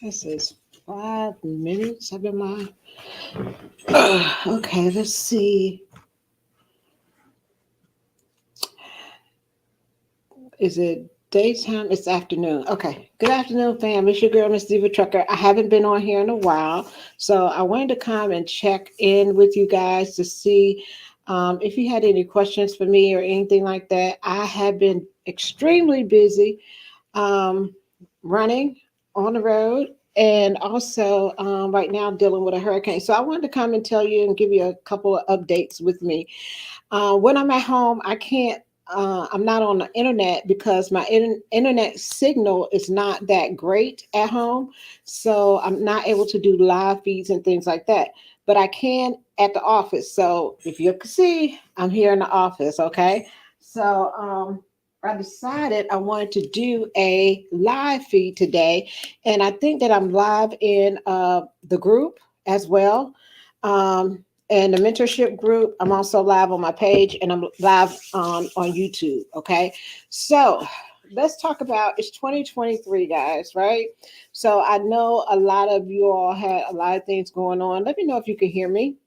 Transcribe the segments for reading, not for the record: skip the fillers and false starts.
This is 5 minutes. I've been my. Okay, let's see. Is it daytime? It's afternoon. Okay. Good afternoon, fam. It's your girl, Miss Diva Trucker. I haven't been on here in a while, so I wanted to come and check in with you guys to see if you had any questions for me or anything like that. I have been extremely busy um, running on the road and also right now dealing with a hurricane. So I wanted to come and tell you and give you a couple of updates with me. When I'm at home, I can't. I'm not on the internet because my internet signal is not that great at home, so I'm not able to do live feeds and things like that. But I can at the office. So if you can see, I'm here in the office. Okay, so I decided I wanted to do a live feed today, and I think that I'm live in the group as well. And the mentorship group. I'm also live on my page and I'm live on YouTube. Okay. So let's talk about it's 2023, guys, right? So I know a lot of you all had a lot of things going on. Let me know if you can hear me.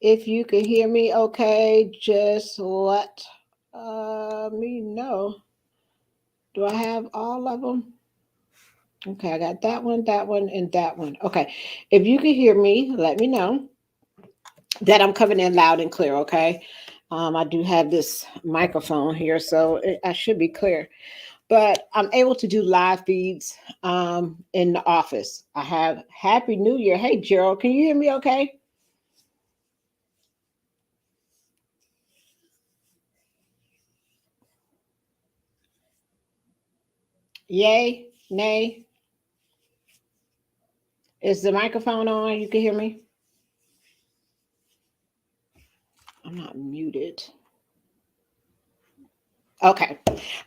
If you can hear me, okay, just let me know. Do I have all of them? Okay, I got that one, and that one. Okay. If you can hear me, let me know that I'm coming in loud and clear, okay? I do have this microphone here, so I should be clear. But I'm able to do live feeds in the office. I have Happy New Year. Hey, Gerald, can you hear me okay? Yay, nay. Is the microphone on? You can hear me? I'm not muted. Okay.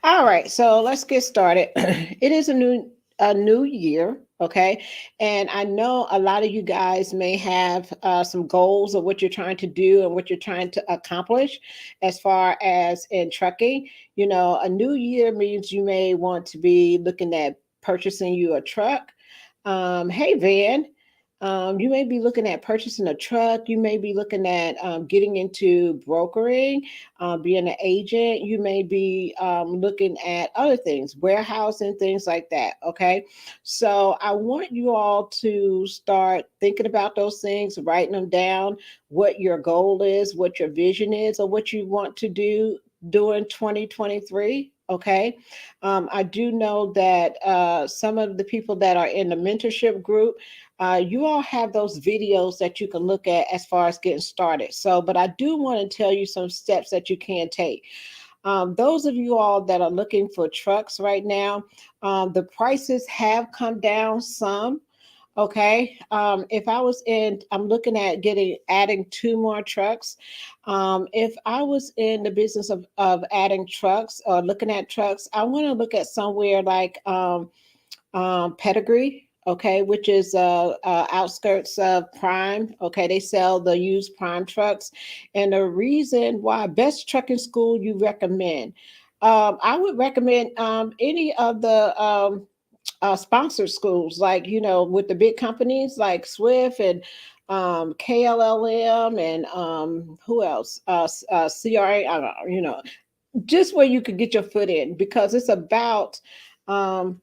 All right. So let's get started. It is a new year, okay? And I know a lot of you guys may have some goals of what you're trying to do and what you're trying to accomplish as far as in trucking. You know, a new year means you may want to be looking at purchasing you a truck. Hey, Van. You may be looking at purchasing a truck. You may be looking at getting into brokering, being an agent. You may be looking at other things, warehousing, things like that. Okay. So I want you all to start thinking about those things, writing them down, what your goal is, what your vision is, or what you want to do during 2023. Okay. I do know that some of the people that are in the mentorship group, you all have those videos that you can look at as far as getting started. So, but I do want to tell you some steps that you can take. Those of you all that are looking for trucks right now, the prices have come down some. Okay. If I was in, I'm looking at adding two more trucks. If I was in the business of adding trucks or looking at trucks, I want to look at somewhere like Pedigree, okay, which is outskirts of Prime. Okay, they sell the used Prime trucks, and the reason why best trucking school you recommend. I would recommend any of the sponsored schools, like with the big companies like Swift and KLLM and who else? CRA. I don't know, just where you could get your foot in because um,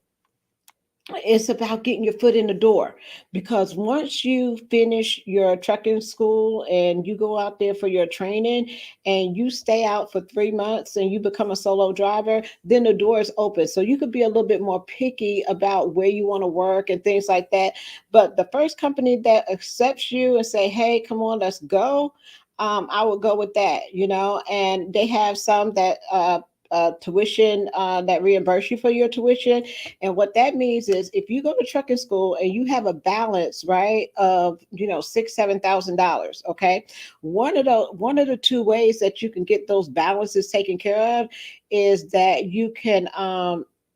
it's about getting your foot in the door because once you finish your trucking school and you go out there for your training and you stay out for 3 months and you become a solo driver, then the door is open. So you could be a little bit more picky about where you want to work and things like that. But the first company that accepts you and say, hey, come on, let's go. I would go with that, and they have some that tuition that reimburse you for your tuition. And what that means is if you go to trucking school and you have a balance, right, of $6,000, 7,000, okay, one of the two ways that you can get those balances taken care of is that you can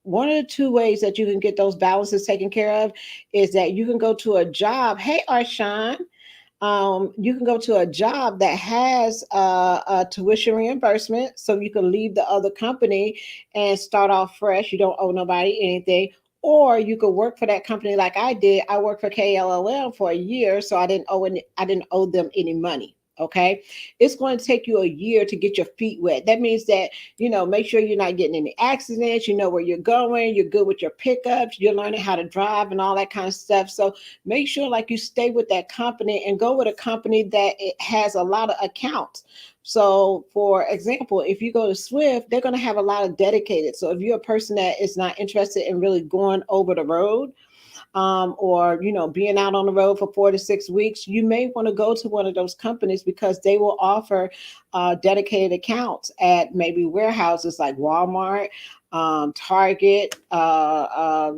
one of the two ways that you can get those balances taken care of is that you can go to a job. Hey, Arshawn, you can go to a job that has a tuition reimbursement so you can leave the other company and start off fresh. You don't owe nobody anything. Or you could work for that company like I did. I worked for KLLM for a year, so I didn't owe them any money. Okay. It's going to take you a year to get your feet wet. That means that, make sure you're not getting any accidents, you know where you're going, you're good with your pickups, you're learning how to drive and all that kind of stuff. So make sure like you stay with that company and go with a company that it has a lot of accounts. So, for example, if you go to Swift, they're going to have a lot of dedicated. So, if you're a person that is not interested in really going over the road, or being out on the road for 4 to 6 weeks, you may want to go to one of those companies because they will offer dedicated accounts at maybe warehouses like Walmart, Target,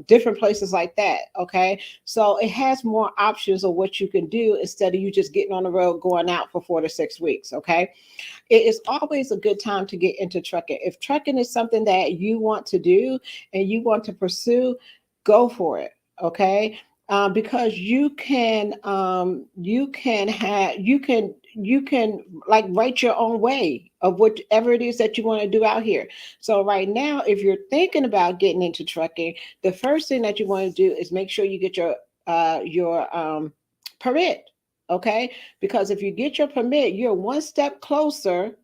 different places like that. Okay, so it has more options of what you can do instead of you just getting on the road going out for 4 to 6 weeks. Okay, it is always a good time to get into trucking. If trucking is something that you want to do and you want to pursue, go for it. Okay. Because you can like write your own way of whatever it is that you want to do out here. So right now, if you're thinking about getting into trucking, the first thing that you want to do is make sure you get your permit. Okay, because if you get your permit, you're one step closer,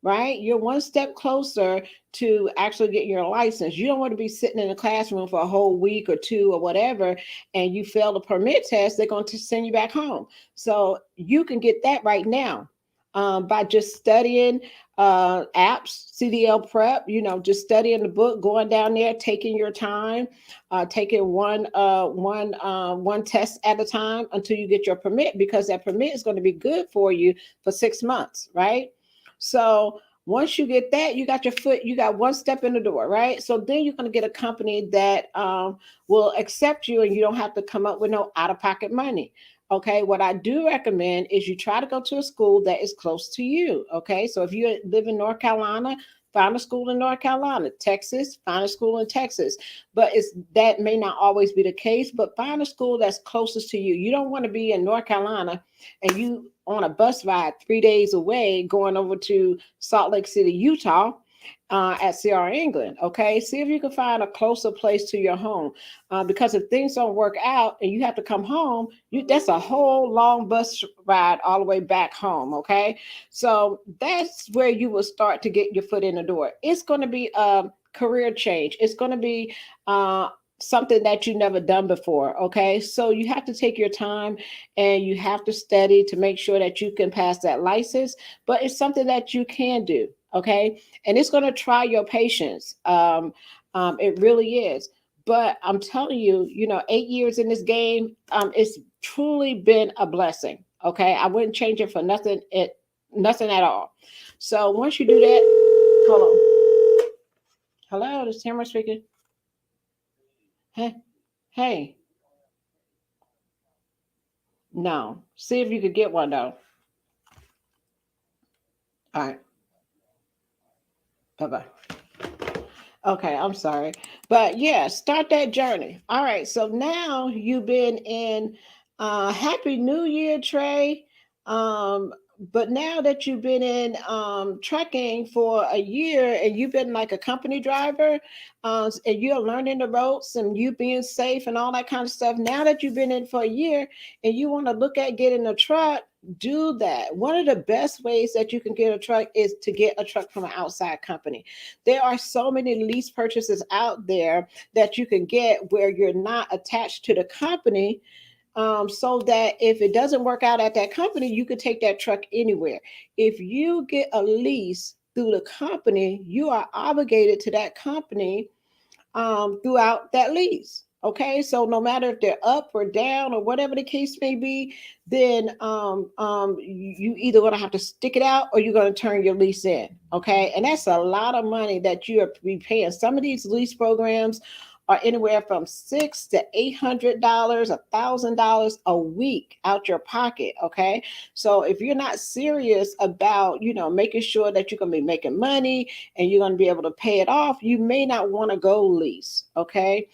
right? You're one step closer to actually getting your license. You don't want to be sitting in a classroom for a whole week or two or whatever, and you fail the permit test, they're going to send you back home. So you can get that right now, by just studying apps, CDL prep, just studying the book, going down there, taking your time, taking one test at a time until you get your permit, because that permit is going to be good for you for 6 months, right? So once you get that, you got one step in the door, right? So then you're going to get a company that will accept you and you don't have to come up with no out of pocket money. Okay, what I do recommend is you try to go to a school that is close to you. Okay, so if you live in North Carolina, find a school in North Carolina. Texas, find a school in Texas. But that may not always be the case, but find a school that's closest to you. You don't want to be in North Carolina and you on a bus ride 3 days away going over to Salt Lake City, Utah, at CR England. Okay, see if you can find a closer place to your home, because if things don't work out and you have to come home, that's a whole long bus ride all the way back home. Okay, so that's where you will start to get your foot in the door. It's going to be a career change. It's going to be something that you never done before. Okay, so you have to take your time and you have to study to make sure that you can pass that license, but it's something that you can do. Okay, and it's going to try your patience. It really is. But I'm telling you, 8 years in this game, it's truly been a blessing. Okay, I wouldn't change it for nothing. Nothing at all. So once you do that, hold on. Hello, this is Tamara speaking. Hey, hey, no. See if you could get one though. All right. Bye bye. Okay, I'm sorry. But yeah, start that journey. All right. So now you've been in Happy New Year, Trey. Um, but now that you've been in trucking for a year and you've been like a company driver, and you're learning the ropes and you being safe and all that kind of stuff. Now that you've been in for a year and you want to look at getting a truck, do that. One of the best ways that you can get a truck is to get a truck from an outside company. There are so many lease purchases out there that you can get where you're not attached to the company, so that if it doesn't work out at that company, you could take that truck anywhere. If you get a lease through the company, you are obligated to that company throughout that lease. Okay, so no matter if they're up or down or whatever the case may be, then you either going to have to stick it out or you're going to turn your lease in. Okay, and that's a lot of money that you are be paying. Some of these lease programs are anywhere from $600 to $800, $1,000 a week out your pocket. Okay, so if you're not serious about making sure that you're going to be making money and you're going to be able to pay it off, you may not want to go lease. Okay,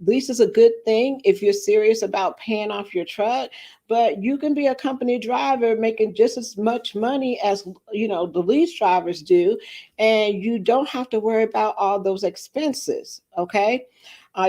lease is a good thing if you're serious about paying off your truck, but you can be a company driver making just as much money as the lease drivers do, and you don't have to worry about all those expenses. Okay,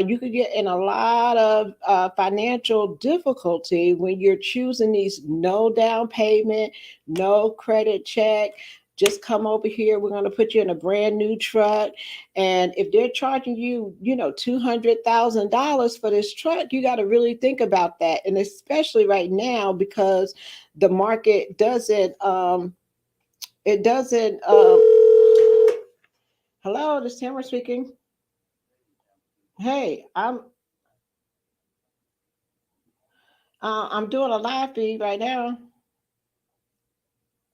You could get in a lot of financial difficulty when you're choosing these no down payment, no credit check. Just come over here. We're going to put you in a brand new truck. And if they're charging you, $200,000 for this truck, you got to really think about that. And especially right now, because the market it doesn't, hello, this is Tamara speaking. Hey, I'm doing a live feed right now.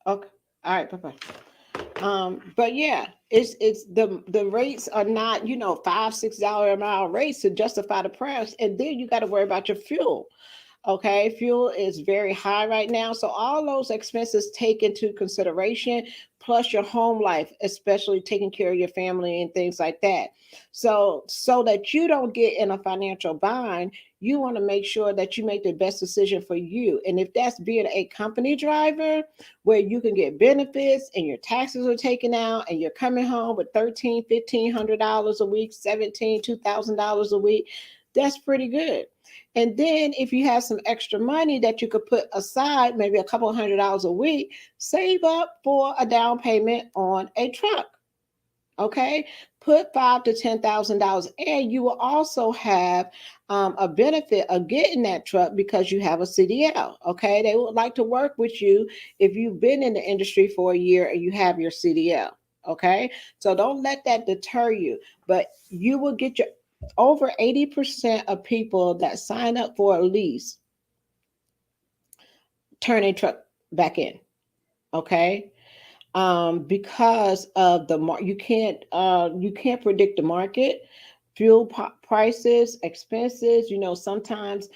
Okay. All right. Bye bye. But yeah, it's the rates are not, $5-6 a mile rates to justify the price, and then you got to worry about your fuel. Okay, fuel is very high right now. So all those expenses take into consideration, plus your home life, especially taking care of your family and things like that. So that you don't get in a financial bind, you want to make sure that you make the best decision for you. And if that's being a company driver where you can get benefits and your taxes are taken out and you're coming home with 13, $1,500 a week, 17, $2,000 a week, that's pretty good. And then if you have some extra money that you could put aside, maybe a couple $100 a week, save up for a down payment on a truck. Okay, put $5,000 to $10,000, and you will also have a benefit of getting that truck because you have a CDL. Okay, they would like to work with you if you've been in the industry for a year and you have your CDL. Okay, so don't let that deter you, but you will get your over 80% of people that sign up for a lease turn a truck back in. Okay, because of you can't predict the market, prices, expenses. Sometimes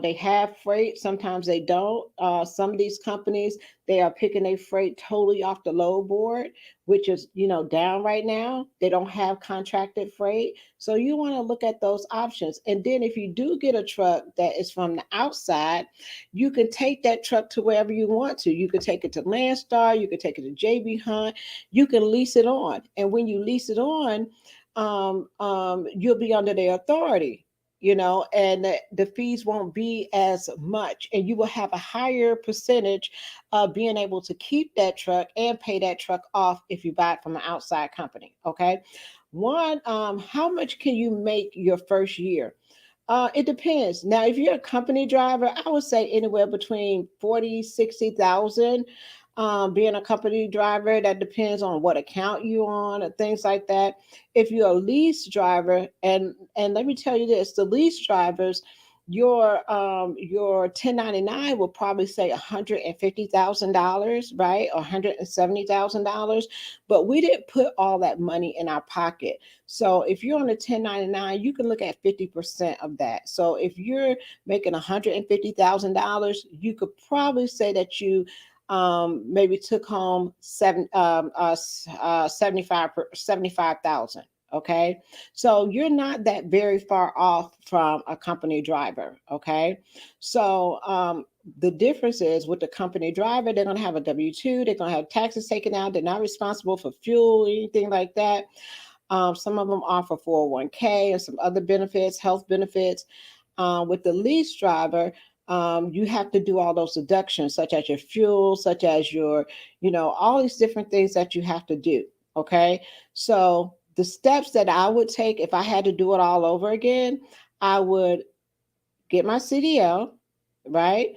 they have freight, sometimes they don't. Some of these companies, they are picking a freight totally off the load board, which is down right now. They don't have contracted freight, so you want to look at those options. And then if you do get a truck that is from the outside, you can take that truck to wherever you want to. You could take it to Landstar, you could take it to JB Hunt, you can lease it on. And when you lease it on, you'll be under their authority, and the fees won't be as much. And you will have a higher percentage of being able to keep that truck and pay that truck off if you buy it from an outside company. Okay. One, how much can you make your first year? It depends. Now, if you're a company driver, I would say anywhere between 40, 60,000. Being a company driver, that depends on what account you're on and things like that. If you're a lease driver, and let me tell you this, the lease drivers, your 1099 will probably say $150,000, right? Or $170,000. But we didn't put all that money in our pocket. So if you're on a 1099, you can look at 50% of that. So if you're making $150,000, you could probably say that you maybe took home 75,000. Okay, so you're not that very far off from a company driver. Okay, so the difference is with the company driver, they're going to have a W-2, they're going to have taxes taken out, they're not responsible for fuel, anything like that. Some of them offer 401k and some other benefits, health benefits. With the lease driver, you have to do all those deductions, such as your fuel, such as your, all these different things that you have to do. Okay. So the steps that I would take if I had to do it all over again, I would get my CDL, right?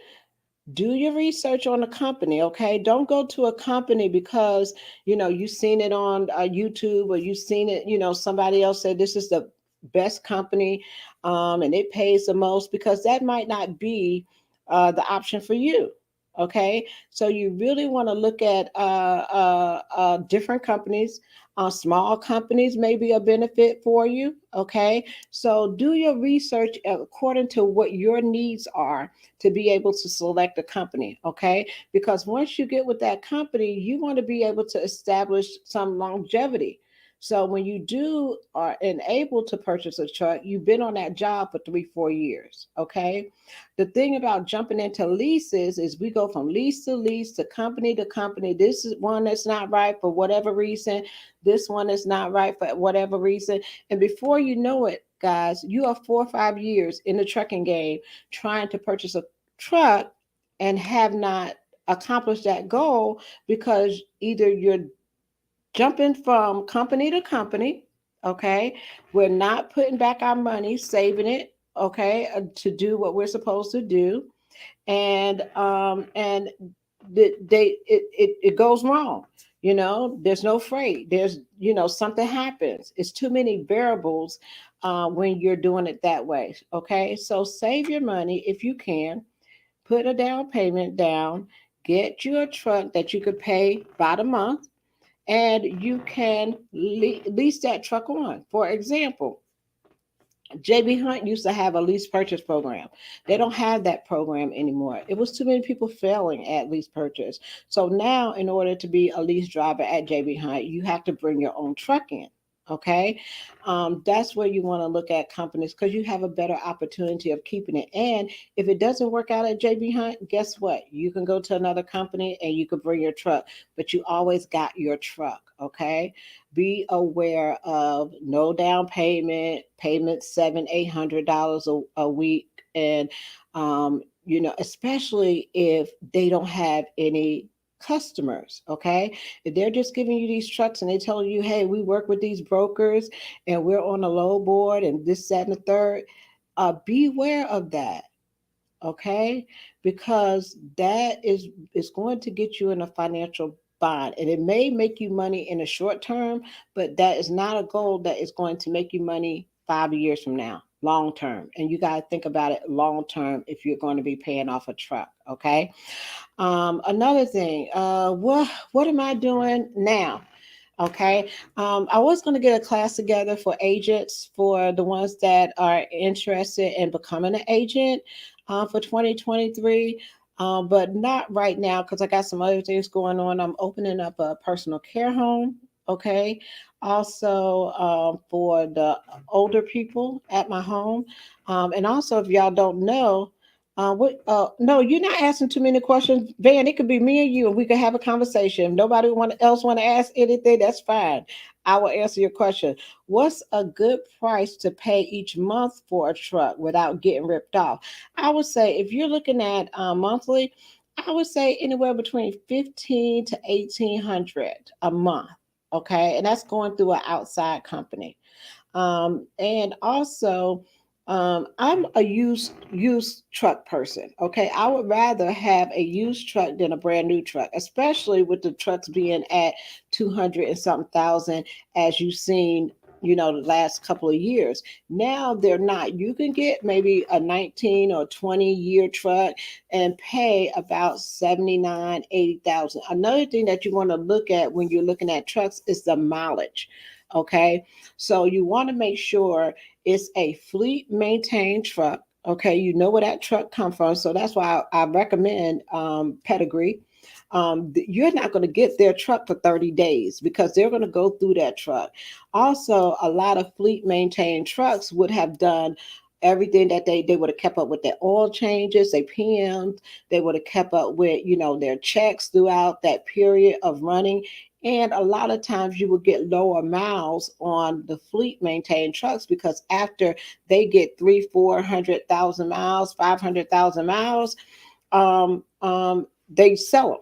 Do your research on a company. Okay, don't go to a company because you've seen it on YouTube, or you've seen it, somebody else said this is the best company, and it pays the most, because that might not be the option for you. Okay, so you really want to look at different companies. Small companies may be a benefit for you. Okay, so do your research according to what your needs are to be able to select a company. Okay, because once you get with that company, you want to be able to establish some longevity. So when you do are enabled to purchase a truck, you've been on that job for 3, 4 years. Okay. The thing about jumping into leases is we go from lease to lease to company to company. This is one that's not right for whatever reason. This one is not right for whatever reason. And before you know it, guys, you are 4 or 5 years in the trucking game trying to purchase a truck and have not accomplished that goal because either you're jumping from company to company. Okay. We're not putting back our money, saving it. Okay. To do what we're supposed to do. And it goes wrong. There's no freight. There's, something happens. It's too many variables when you're doing it that way. Okay. So save your money if you can, put a down payment down, get you a truck that you could pay by the month, and you can lease that truck on. For example, JB Hunt used to have a lease purchase program. They don't have that program anymore. It was too many people failing at lease purchase. So now, in order to be a lease driver at JB Hunt, you have to bring your own truck in. Okay. That's where you want to look at companies because you have a better opportunity of keeping it. And if it doesn't work out at JB Hunt, guess what? You can go to another company and you can bring your truck, but you always got your truck. Okay. Be aware of no down payment, $700-800 a week, and especially if they don't have any customers. Okay, if they're just giving you these trucks and they tell you, hey, we work with these brokers and we're on a low board and this, that, and the third, beware of that. Okay, because that is going to get you in a financial bind, and it may make you money in the short term, but that is not a goal that is going to make you money 5 years from now, long term. And you got to think about it long term if you're going to be paying off a truck. Okay. Another thing, what am I doing now? Okay. I was going to get a class together for agents, for the ones that are interested in becoming an agent for 2023. But not right now because I got some other things going on. I'm opening up a personal care home. Okay. Also, for the older people at my home. And also, if y'all don't know, no, you're not asking too many questions, Van. It could be me and you, and we could have a conversation. If nobody else want to ask anything, that's fine. I will answer your question. What's a good price to pay each month for a truck without getting ripped off? I would say if you're looking at monthly, I would say anywhere between 15 to 1800 a month. Okay, and that's going through an outside company. And also, I'm a used truck person. Okay, I would rather have a used truck than a brand new truck, especially with the trucks being at 200 and something thousand, as you've seen. The last couple of years. Now they're not. You can get maybe a 19 or 20-year truck and pay about 79, 80,000. Another thing that you want to look at when you're looking at trucks is the mileage. Okay, so you want to make sure it's a fleet maintained truck. Okay, you know where that truck come from, so that's why I recommend Pedigree. You're not going to get their truck for 30 days because they're going to go through that truck. Also, a lot of fleet maintained trucks would have done everything that they would have kept up with their oil changes, their PMs, they would have kept up with, their checks throughout that period of running. And a lot of times you will get lower miles on the fleet maintained trucks because after they get 300,000, 400,000 miles, 500,000 miles, they sell them.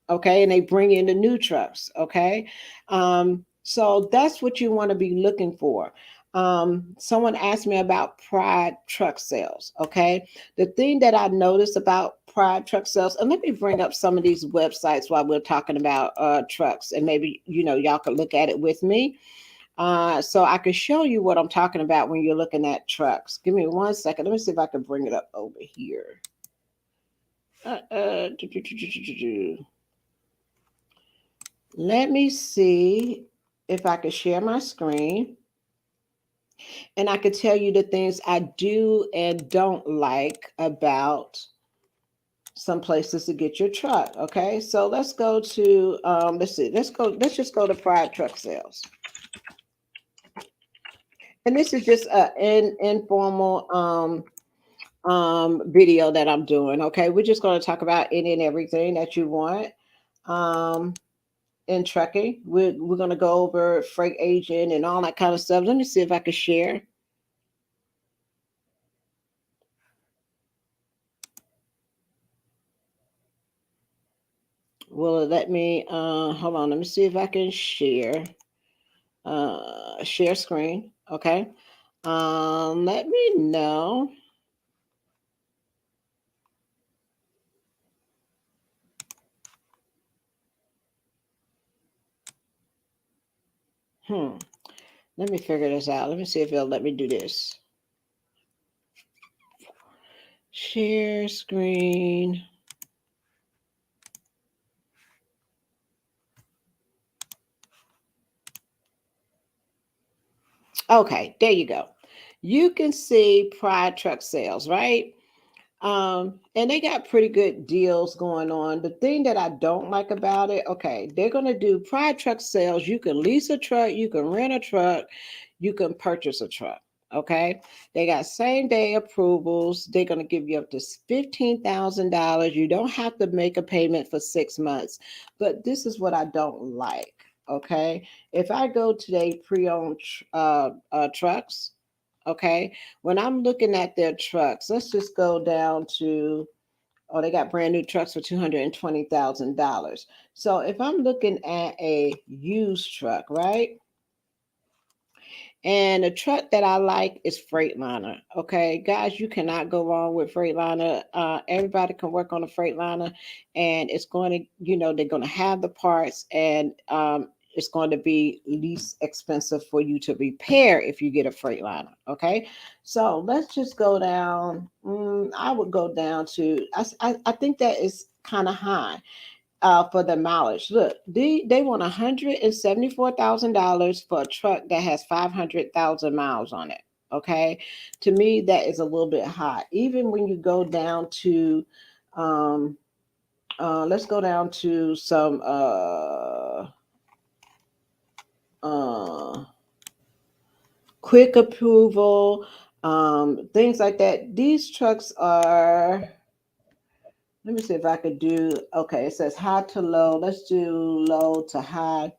Okay, and they bring in the new trucks. Okay, so that's what you want to be looking for. Someone asked me about Pride truck sales. Okay, the thing that I noticed about Pride truck sales, and let me bring up some of these websites while we're talking about trucks, and maybe y'all can look at it with me, so I can show you what I'm talking about when you're looking at trucks. Give me 1 second. Let me see if I can bring it up over here. Uh, uh, do, do, do, do, do, do. Let me see if I could share my screen and I could tell you the things I do and don't like about some places to get your truck. Okay, so let's go to let's just go to Pride truck sales. And this is just a informal video that I'm doing. Okay, we're just going to talk about any and everything that you want. Um, in trucking, we're going to go over freight agent and all that kind of stuff. Let me see if I can share. Will it let me? Hold on. Let me see if I can share. Share screen. Okay. Let me know. Hmm. Let me figure this out. Let me see if it'll let me do this. Share screen. Okay, there you go. You can see Pride Truck Sales, right? And they got pretty good deals going on. The thing that I don't like about it, okay, they're gonna do Pride Truck Sales. You can lease a truck, you can rent a truck, you can purchase a truck. Okay, they got same day approvals. They're gonna give you up to $15,000. You don't have to make a payment for 6 months. But this is what I don't like. Okay, if I go to the pre-owned trucks, okay, when I'm looking at their trucks, let's just go down to, oh, they got brand new trucks for $220,000. So if I'm looking at a used truck, right? And the truck that I like is Freightliner. Okay, guys, you cannot go wrong with Freightliner. Everybody can work on a Freightliner, and it's going to, they're going to have the parts, and it's going to be least expensive for you to repair if you get a Freightliner. Okay, so let's just go down. I would go down to, I think that is kind of high for the mileage. Look, they want $174,000 for a truck that has 500,000 miles on it. Okay, to me that is a little bit high. Even when you go down to, um, let's go down to some uh, quick approval, things like that. These trucks are. Let me see if I could do. Okay, it says high to low. Let's do low to high.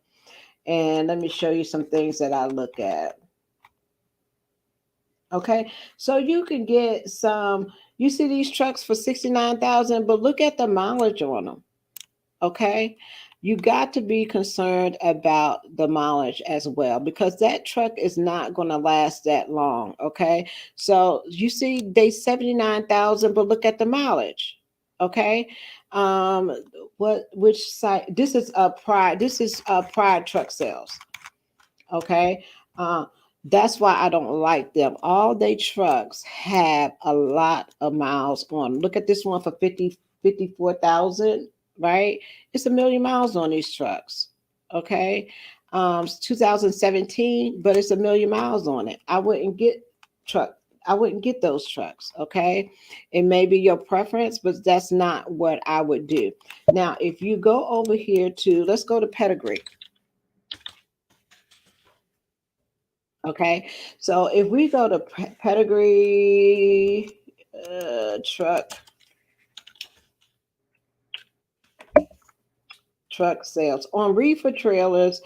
And let me show you some things that I look at. Okay, so you can get some. You see these trucks for 69,000, but look at the mileage on them. Okay, you got to be concerned about the mileage as well because that truck is not going to last that long. Okay, so you see they 79,000, but look at the mileage. Okay, um, which site? This is a Pride. This is a Pride Truck Sales. Okay. Uh, that's why I don't like them. All they trucks have a lot of miles on. Look at this one for 54,000, right? It's a million miles on these trucks. Okay. It's 2017, but it's a million miles on it. Truck. I wouldn't get those trucks. Okay. It may be your preference, but that's not what I would do. Now, if you go over here to, let's go to pedigree. Okay, so if we go to pedigree truck sales on reefer trailers,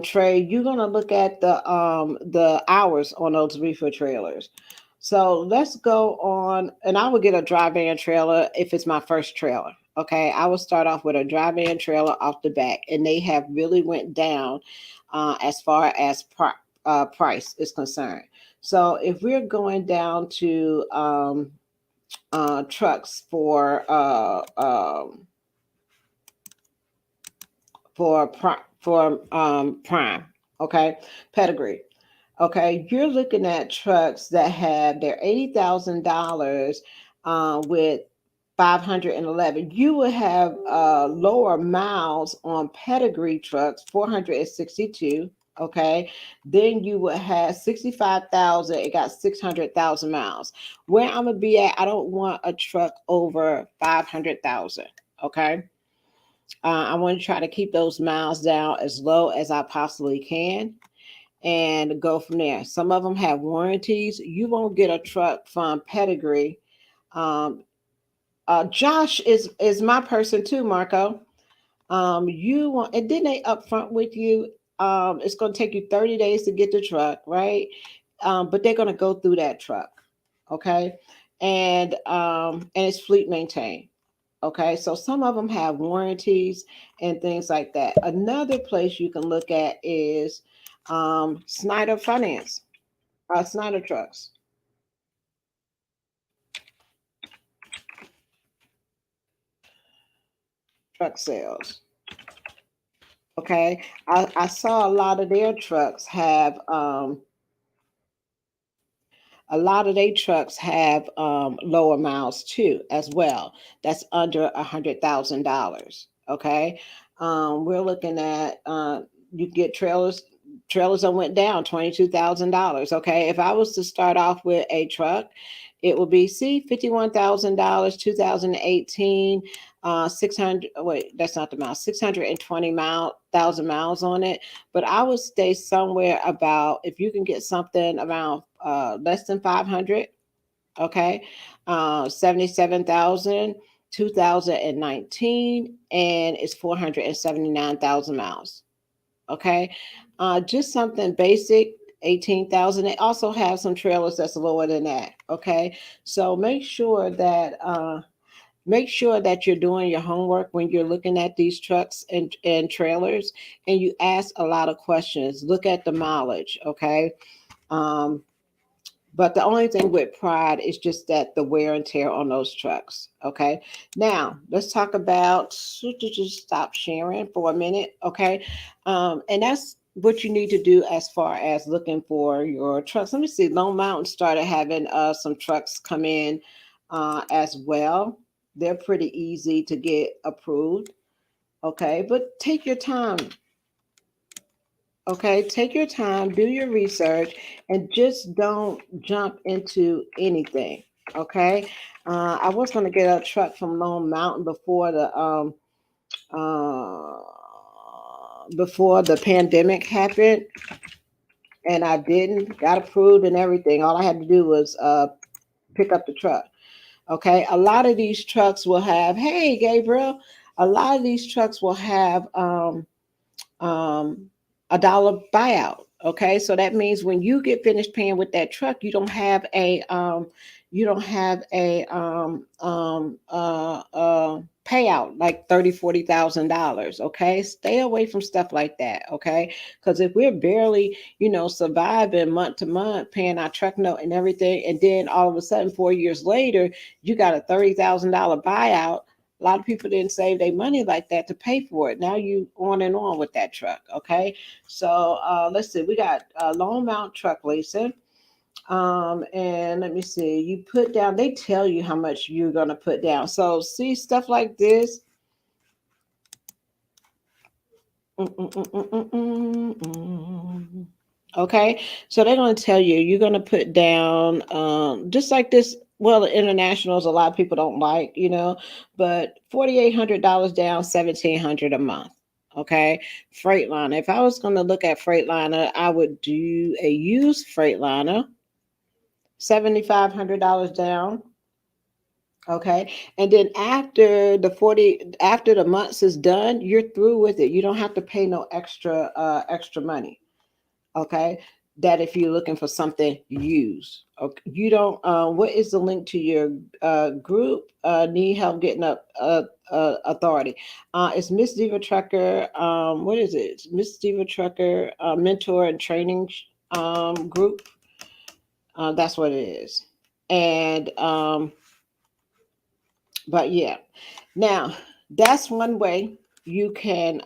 trade, you're gonna look at the hours on those reefer trailers. So let's go on, and I would get a dry van trailer if it's my first trailer. Okay, I would start off with a dry van trailer off the back, and they have really went down as far as price is concerned. So if we're going down to trucks for prime, okay, pedigree. Okay, you're looking at trucks that have their $80,000 with 511. You will have lower miles on pedigree trucks, 462. Okay, then you would have 65,000. It got 600,000 miles. Where I'm gonna be at, I don't want a truck over 500,000. Okay, I want to try to keep those miles down as low as I possibly can. and go from there. Some of them have warranties. You won't get a truck from Pedigree. Um, Josh is my person too, Marco. You want, and then they upfront with you. It's going to take you 30 days to get the truck, right? But they're going to go through that truck, okay? And it's fleet maintained. Okay, so some of them have warranties and things like that. Another place you can look at is Snyder Finance, Snyder Trucks, truck sales. Okay, I saw a lot of their trucks have lower miles too, as well. That's under $100,000. Okay, we're looking at you get trailers. Trailers that went down $22,000. Okay, if I was to start off with a truck, it would be $51,000, 2018. 600, wait, that's not the miles, 620 thousand miles on it. But I would stay somewhere about, if you can get something around less than 500, okay, 77,000, 2019, and it's 479,000 miles. Okay, just something basic. 18,000. They also have some trailers that's lower than that. Okay, so make sure that you're doing your homework when you're looking at these trucks and trailers, and you ask a lot of questions. Look at the mileage, okay? Um, but the only thing with pride is just that the wear and tear on those trucks, okay? Now, let's talk about, just stop sharing for a minute, okay? And that's what you need to do as far as looking for your trucks. Let me see, Lone Mountain started having some trucks come in as well. They're pretty easy to get approved, okay? But take your time, okay? Take your time, do your research, and just don't jump into anything, okay? I was going to get a truck from Lone Mountain uh, before the pandemic happened, and I didn't. Got approved and everything. All I had to do was pick up the truck. Okay, a lot of these trucks will have. Hey, Gabriel. A lot of these trucks will have um, a dollar buyout. Okay, so that means when you get finished paying with that truck, you don't have a payout like 30, $40,000. Okay, stay away from stuff like that. Okay, because if we're barely surviving month to month, paying our truck note and everything, and then all of a sudden 4 years later you got a $30,000 buyout. A lot of people didn't save their money like that to pay for it. Now you on and on with that truck. Okay. So let's see. We got Lone Mount Truck Leasing. And let me see. You put down, they tell you how much you're going to put down. So see stuff like this. Okay, so they're going to tell you you're going to put down just like this. Well, the internationals, a lot of people don't like, but $4,800 down, 1,700 a month. Okay, Freightliner. If I was going to look at Freightliner, I would do a used Freightliner, $7,500 down. Okay. And then after the months is done, you're through with it. You don't have to pay no extra money. Okay. That if you're looking for something used. Okay. You don't what is the link to your group? Need help getting up authority. It's Miss Diva Trucker. What is it? It's Miss Diva Trucker mentor and training group. That's what it is. And but yeah, now that's one way you can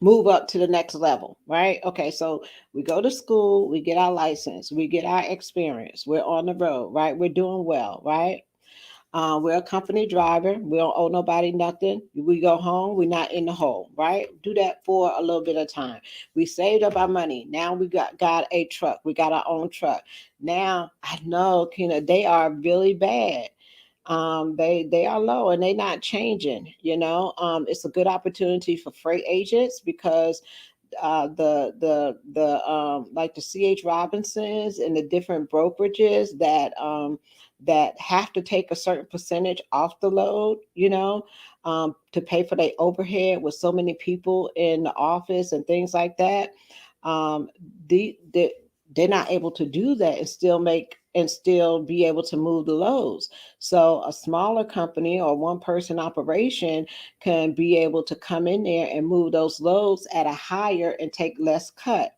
move up to the next level, right? Okay, so we go to school, we get our license, we get our experience, we're on the road, right? We're doing well, right? We're a company driver. We don't owe nobody nothing. We go home. We're not in the hole, right? Do that for a little bit of time. We saved up our money. Now we got a truck. We got our own truck. Now I know, Kina, they are really bad. They are low and they're not changing. It's a good opportunity for freight agents because like the CH Robinsons and the different brokerages that have to take a certain percentage off the load, to pay for their overhead with so many people in the office and things like that. Um, the they're not able to do that and still be able to move the loads. So a smaller company or one person operation can be able to come in there and move those loads at a higher and take less cut,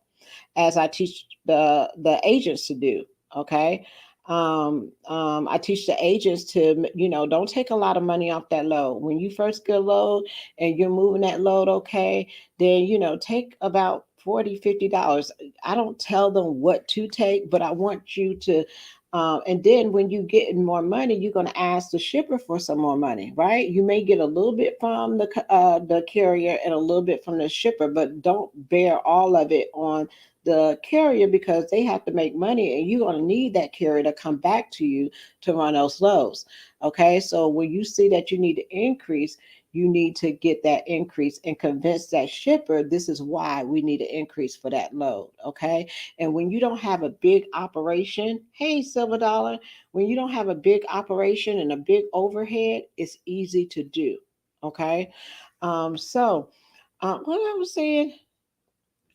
as I teach the agents to do. Okay. I teach the agents to, don't take a lot of money off that load. When you first get a load and you're moving that load, okay, then, take about 40, $50. I don't tell them what to take, but I want you to, and then when you get more money, you're going to ask the shipper for some more money, right? You may get a little bit from the carrier and a little bit from the shipper, but don't bear all of it on the carrier, because they have to make money and you're going to need that carrier to come back to you to run those loads. Okay. So when you see that you need to increase, you need to get that increase and convince that shipper this is why we need to increase for that load. Okay. And when you don't have a big operation, hey, Silver Dollar, when you don't have a big operation and a big overhead, it's easy to do. Okay. What I was saying,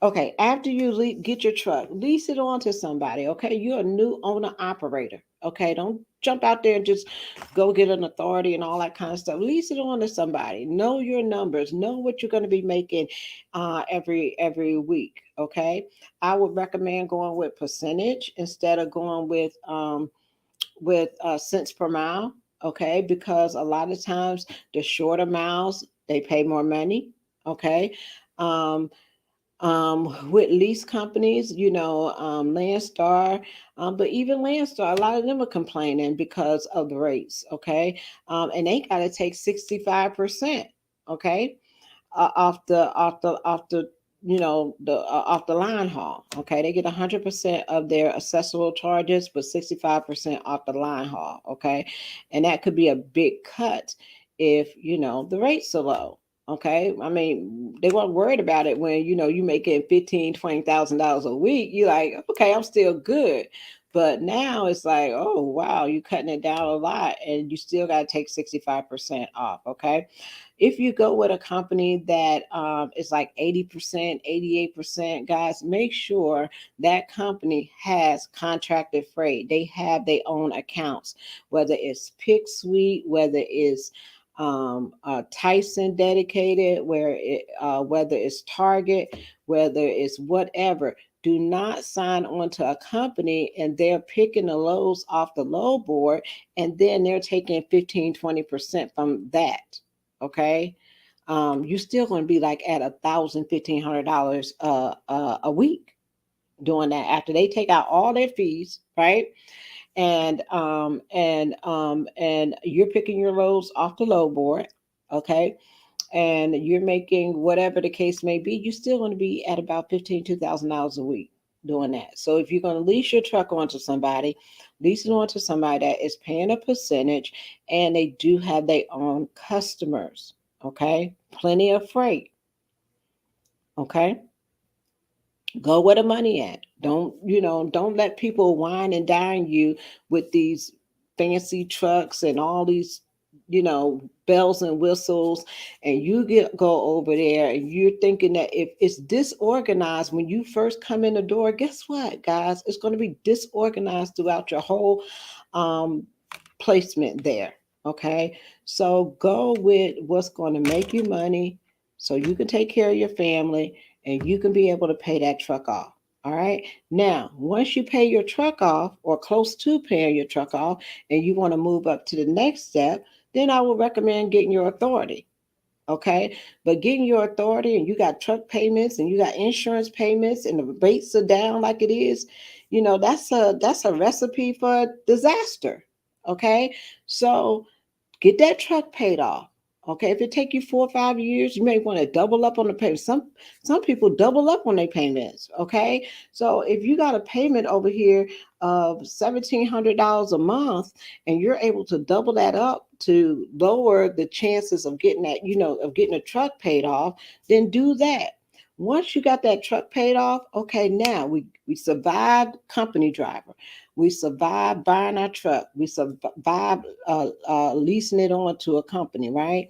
okay, after you get your truck, lease it on to somebody. Okay, you're a new owner operator. Okay, don't jump out there and just go get an authority and all that kind of stuff. Lease it on to somebody. Know your numbers. Know what you're going to be making every week. Okay, I would recommend going with percentage instead of going with cents per mile. Okay, because a lot of times the shorter miles they pay more money. Okay. Um, with lease companies, Landstar, but even Landstar, a lot of them are complaining because of the rates, okay? And they got to take 65%, okay, off the the off the line haul. Okay, they get 100% of their accessible charges, but 65% off the line haul. Okay, and that could be a big cut if the rates are low. Okay, I mean they weren't worried about it when you making 15, $20,000 a week. You like, okay, I'm still good. But now it's like, oh wow, you're cutting it down a lot, and you still got to take 65% off. Okay, if you go with a company that is like 80%, 88%, guys, make sure that company has contracted freight. They have their own accounts, whether it's Pick Suite, whether it's Tyson dedicated, whether it's Target, whether it's whatever. Do not sign on to a company and they're picking the loads off the load board and then they're taking 15, 20% from that. Okay. You're still going to be like at $1,000, $1,500 a week doing that after they take out all their fees, right? And you're picking your loads off the load board, okay? And you're making whatever the case may be, you're still going to be at about $2,000 a week doing that. So if you're going to lease your truck onto somebody, lease it onto somebody that is paying a percentage and they do have their own customers, okay? Plenty of freight, okay? Go where the money at. Don't let people wine and dine you with these fancy trucks and all these, bells and whistles. And you go over there and you're thinking that if it's disorganized when you first come in the door, guess what, guys? It's going to be disorganized throughout your whole um, placement there. Okay. So go with what's going to make you money so you can take care of your family and you can be able to pay that truck off. All right. Now, once you pay your truck off or close to paying your truck off and you want to move up to the next step, then I would recommend getting your authority. Okay. But getting your authority and you got truck payments and you got insurance payments and the rates are down like it is, that's a recipe for disaster. Okay. So get that truck paid off. Okay, if it take you 4 or 5 years, you may want to double up on the payment. Some people double up on their payments. Okay, so if you got a payment over here of $1,700 a month, and you're able to double that up to lower the chances of getting that, of getting a truck paid off, then do that. Once you got that truck paid off, okay, now we survived company driver. We survived buying our truck. We survived leasing it on to a company, right?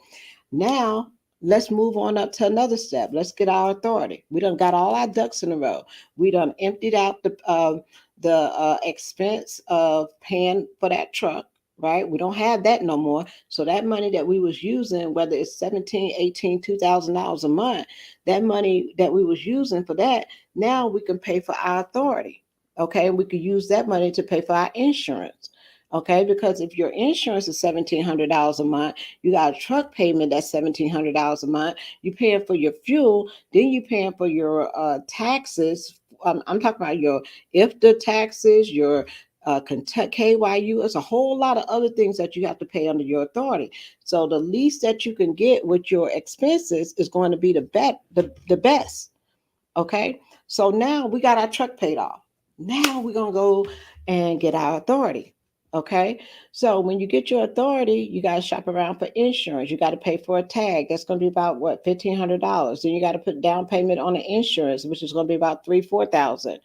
Now, let's move on up to another step. Let's get our authority. We done got all our ducks in a row. We done emptied out the expense of paying for that truck, right? We don't have that no more. So that money that we was using, whether it's 17, 18, $2,000 a month, that money that we was using for that, now we can pay for our authority. Okay, and we could use that money to pay for our insurance. Okay, because if your insurance is $1,700 a month, you got a truck payment that's $1,700 a month. You're paying for your fuel, then you're paying for your taxes. I'm talking about your IFTA taxes, your KYU. It's a whole lot of other things that you have to pay under your authority. So the least that you can get with your expenses is going to be the best. Okay. So now we got our truck paid off. Now we're going to go and get our authority. Okay. So when you get your authority, you got to shop around for insurance. You got to pay for a tag. That's going to be about what, $1,500. Then you got to put down payment on the insurance, which is going to be about 3, 4,000.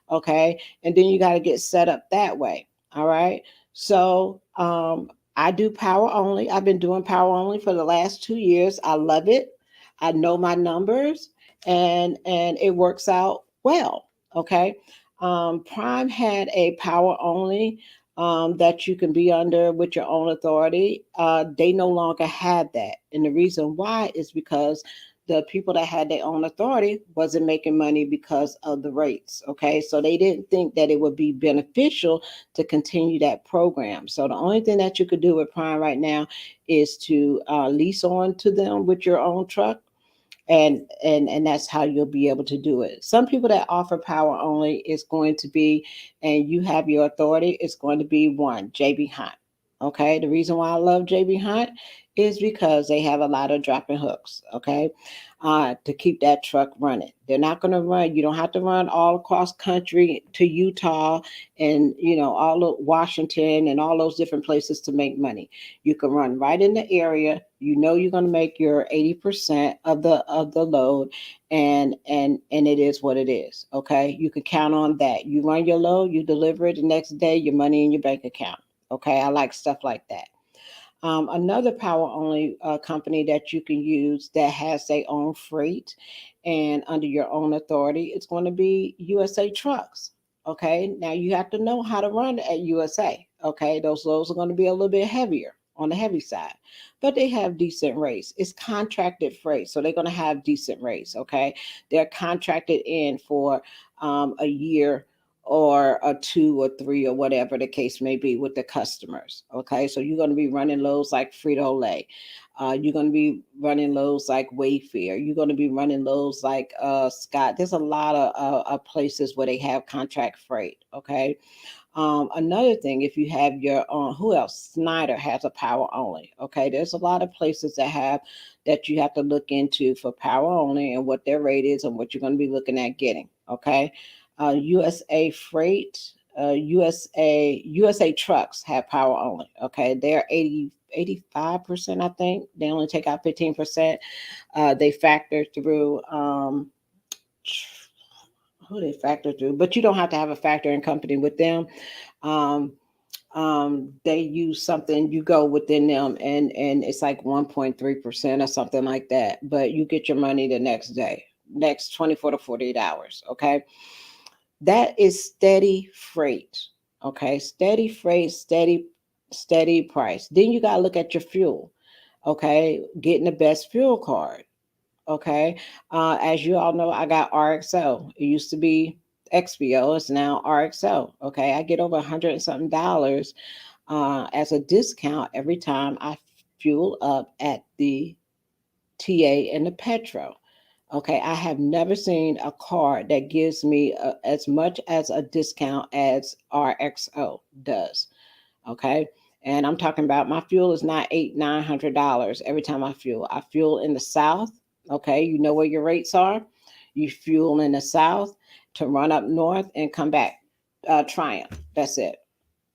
Okay, and then you got to get set up that way. All right. So I do power only. I've been doing power only for the last 2 years. I love it. I know my numbers, and it works out well. Okay. Prime had a power only that you can be under with your own authority. They no longer have that, and the reason why is because the people that had their own authority wasn't making money because of the rates. Okay. So they didn't think that it would be beneficial to continue that program. So the only thing that you could do with Prime right now is to lease on to them with your own truck, and that's how you'll be able to do it. Some people that offer power only is going to be, and you have your authority, it's going to be one, JB Hunt. Okay, the reason why I love JB Hunt is because they have a lot of dropping hooks. Okay, to keep that truck running. They're not going to run. You don't have to run all across country to Utah and all of Washington and all those different places to make money. You can run right in the area. You're going to make your 80% of the load, and it is what it is. Okay, you can count on that. You run your load, you deliver it the next day. Your money in your bank account. Okay, I like stuff like that. Another power only company that you can use that has their own freight and under your own authority, it's going to be USA Trucks. Okay, now you have to know how to run at USA. Okay, those loads are going to be a little bit heavier on the heavy side, but they have decent rates. It's contracted freight, so they're going to have decent rates. Okay, they're contracted in for a year or a 2 or 3 or whatever the case may be with the customers. Okay, so you're going to be running loads like Frito Lay. You're going to be running loads like Wayfair. You're going to be running loads like Scott. There's a lot of places where they have contract freight. Okay, another thing, if you have your own, who else? Snyder has a power only. Okay, there's a lot of places that you have to look into for power only and what their rate is and what you're going to be looking at getting. Okay, USA Freight, USA Trucks have power only. Okay, they're 85%. I think they only take out 15%. They factor through. Who they factor through, but you don't have to have a factoring company with them. Um, they use something, you go within them, and it's like 1.3% or something like that, but you get your money the next day, next 24 to 48 hours. Okay, that is steady freight. Okay, steady freight, steady price. Then you got to look at your fuel. Okay, getting the best fuel card. Okay. As you all know, I got RXO. It used to be XPO. It's now RXO. Okay. I get over 100 and something dollars as a discount every time I fuel up at the TA and the Petro. Okay. I have never seen a card that gives me as much as a discount as RXO does. Okay. And I'm talking about my fuel is not $800, $900 every time I fuel. I fuel in the South. Okay. You know where your rates are. You fuel in the South to run up north and come back. Triumph. That's it.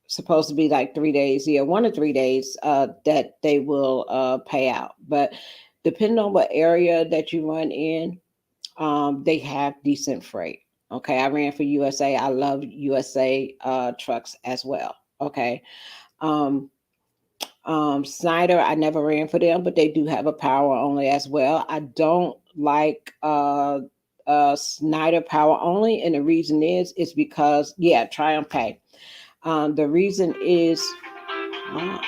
Supposed to be like 3 days, yeah, 1 or 3 days that they will pay out. But depending on what area that you run in, They have decent freight. Okay, I ran for USA. I love USA trucks as well. Okay. Um, Snyder, I never ran for them, but they do have a power only as well. I don't like Snyder power only, and the reason is because yeah, Triumph Pay. The reason is. uh,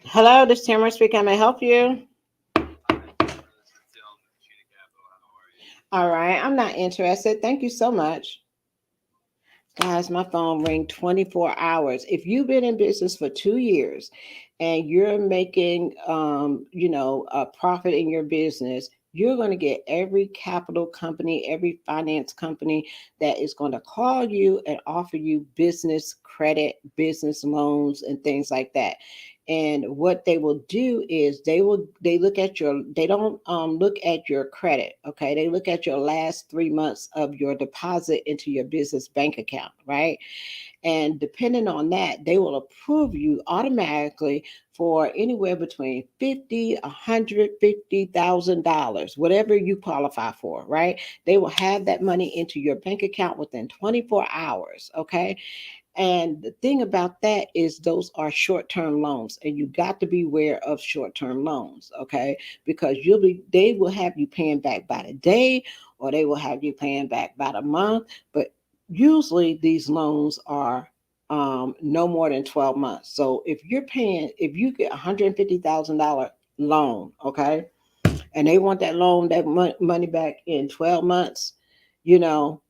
Hello, this is Tamara speaking. May I help you? All right, I'm not interested. Thank you so much. Guys, my phone ring 24 hours. If you've been in business for 2 years and you're making, a profit in your business, you're going to get every capital company, every finance company that is going to call you and offer you business credit, business loans, and things like that. And what they will do is they look at your they don't look at your credit. Okay, they look at your last 3 months of your deposit into your business bank account, right? And depending on that, they will approve you automatically for anywhere between 50, $150,000, whatever you qualify for, right? They will have that money into your bank account within 24 hours. Okay. And the thing about that is those are short-term loans, and you got to be aware of short-term loans, okay? Because they will have you paying back by the day, or they will have you paying back by the month. But usually these loans are no more than 12 months. So if you get $150,000 loan, okay, and they want that loan, that money back in 12 months, you know,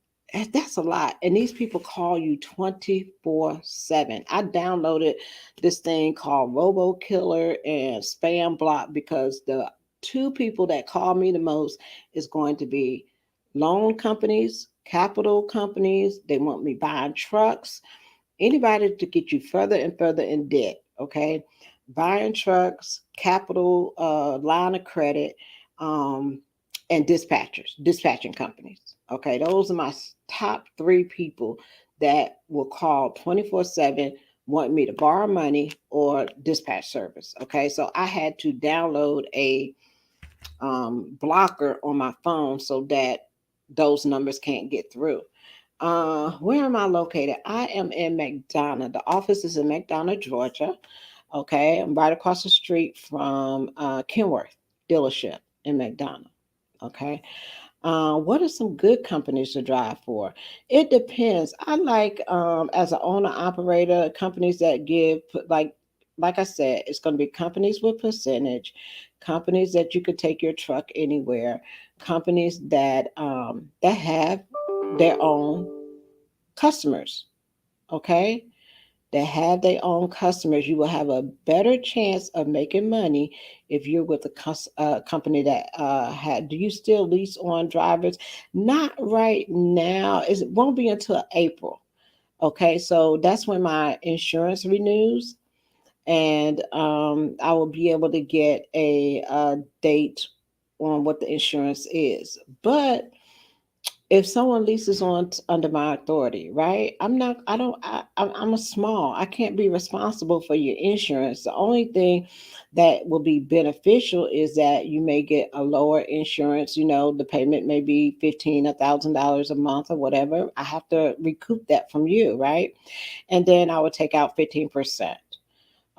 that's a lot. And these people call you 24/7. I downloaded this thing called Robo Killer and Spam Block because the two people that call me the most is going to be loan companies, capital companies. They want me buying trucks, anybody to get you further and further in debt. Okay, buying trucks, capital, line of credit, um, and dispatching companies. Okay, those are my top three people that will call 24/7, want me to borrow money or dispatch service. Okay, so I had to download a blocker on my phone so that those numbers can't get through. Where am I located? I am in McDonough. The office is in McDonough, Georgia. Okay, I'm right across the street from Kenworth dealership in McDonough. Okay, what are some good companies to drive for? It depends. I like as an owner operator companies that give like I said, it's going to be companies with percentage, companies that you could take your truck anywhere, companies that have their own customers. Okay, that have their own customers, you will have a better chance of making money if you're with a company that had. Do you still lease on drivers? Not right now. It won't be until April. Okay, so that's when my insurance renews, and I will be able to get a date on what the insurance is. But if someone leases on under my authority, right? I'm not. I don't. I'm a small. I can't be responsible for your insurance. The only thing that will be beneficial is that you may get a lower insurance. The payment may be $1,000 a month or whatever. I have to recoup that from you, right? And then I would take out 15%.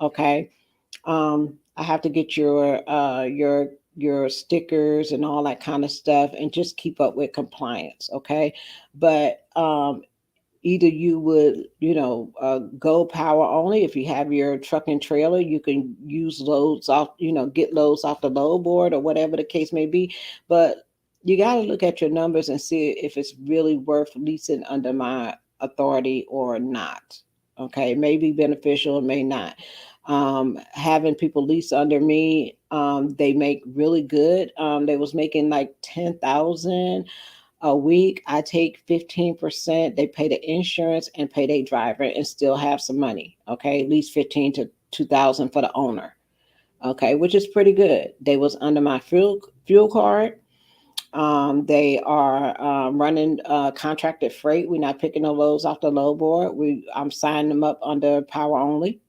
Okay. I have to get your stickers and all that kind of stuff and just keep up with compliance. Okay. But either you would, go power only. If you have your truck and trailer, you can use loads off, get loads off the load board or whatever the case may be. But you got to look at your numbers and see if it's really worth leasing under my authority or not. Okay, it may be beneficial, it may not. Having people lease under me, they make really good. They was making like 10,000 a week. I take 15%. They pay the insurance and pay their driver and still have some money. Okay, at least 15 to 2,000 for the owner. Okay, which is pretty good. They was under my fuel card. They are running contracted freight. We're not picking the loads off the load board. I'm signing them up under power only.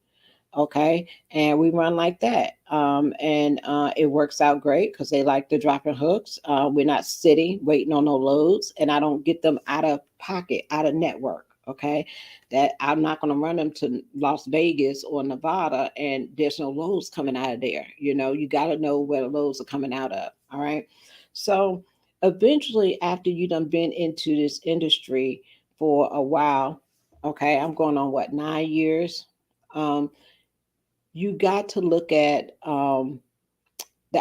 Okay, and we run like that, and it works out great because they like the dropping hooks. We're not sitting waiting on no loads, and I don't get them out of pocket, out of network. Okay, that I'm not going to run them to Las Vegas or Nevada, and there's no loads coming out of there. You got to know where the loads are coming out of. All right, so eventually, after you done been into this industry for a while, okay, I'm going on what, 9 years. Um, you got to look at the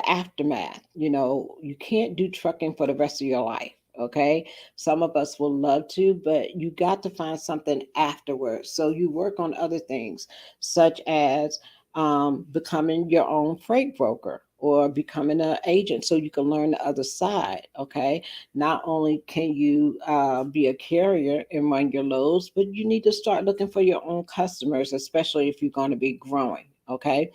aftermath. You can't do trucking for the rest of your life. Okay. Some of us will love to, but you got to find something afterwards. So you work on other things, such as becoming your own freight broker or becoming an agent so you can learn the other side. Okay. Not only can you be a carrier and run your loads, but you need to start looking for your own customers, especially if you're going to be growing. Okay,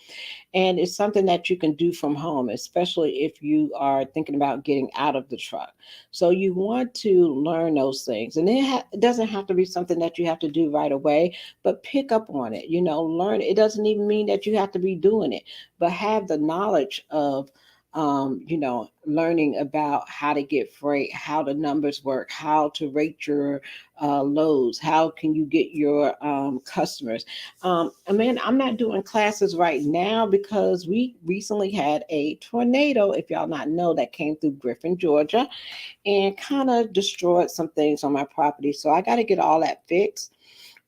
and it's something that you can do from home, especially if you are thinking about getting out of the truck. So you want to learn those things. And it doesn't have to be something that you have to do right away, but pick up on it. Learn. It doesn't even mean that you have to be doing it, but have the knowledge of learning about how to get freight, how the numbers work, how to rate your loads, how can you get your customers. I mean, I'm not doing classes right now because we recently had a tornado, if y'all not know, that came through Griffin, Georgia, and kind of destroyed some things on my property. So I got to get all that fixed.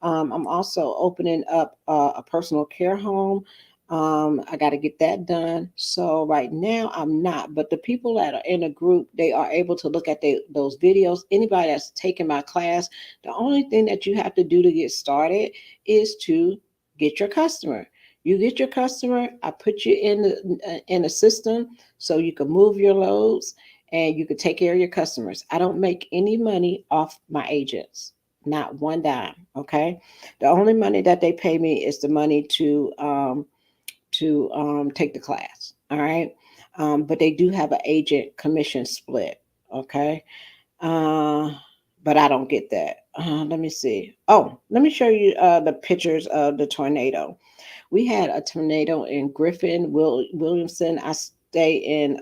I'm also opening up a personal care home. I got to get that done. So right now I'm not, but the people that are in a group, they are able to look at those videos. Anybody that's taking my class, the only thing that you have to do to get started is to get your customer. You get your customer, I put you in the system so you can move your loads and you can take care of your customers. I don't make any money off my agents, not one dime. Okay, the only money that they pay me is the money to take the class. All right, but they do have an agent commission split. Okay, uh, but I don't get that. Let me see. Oh, let me show you the pictures of the tornado. We had a tornado in Griffin, Williamson. I stay in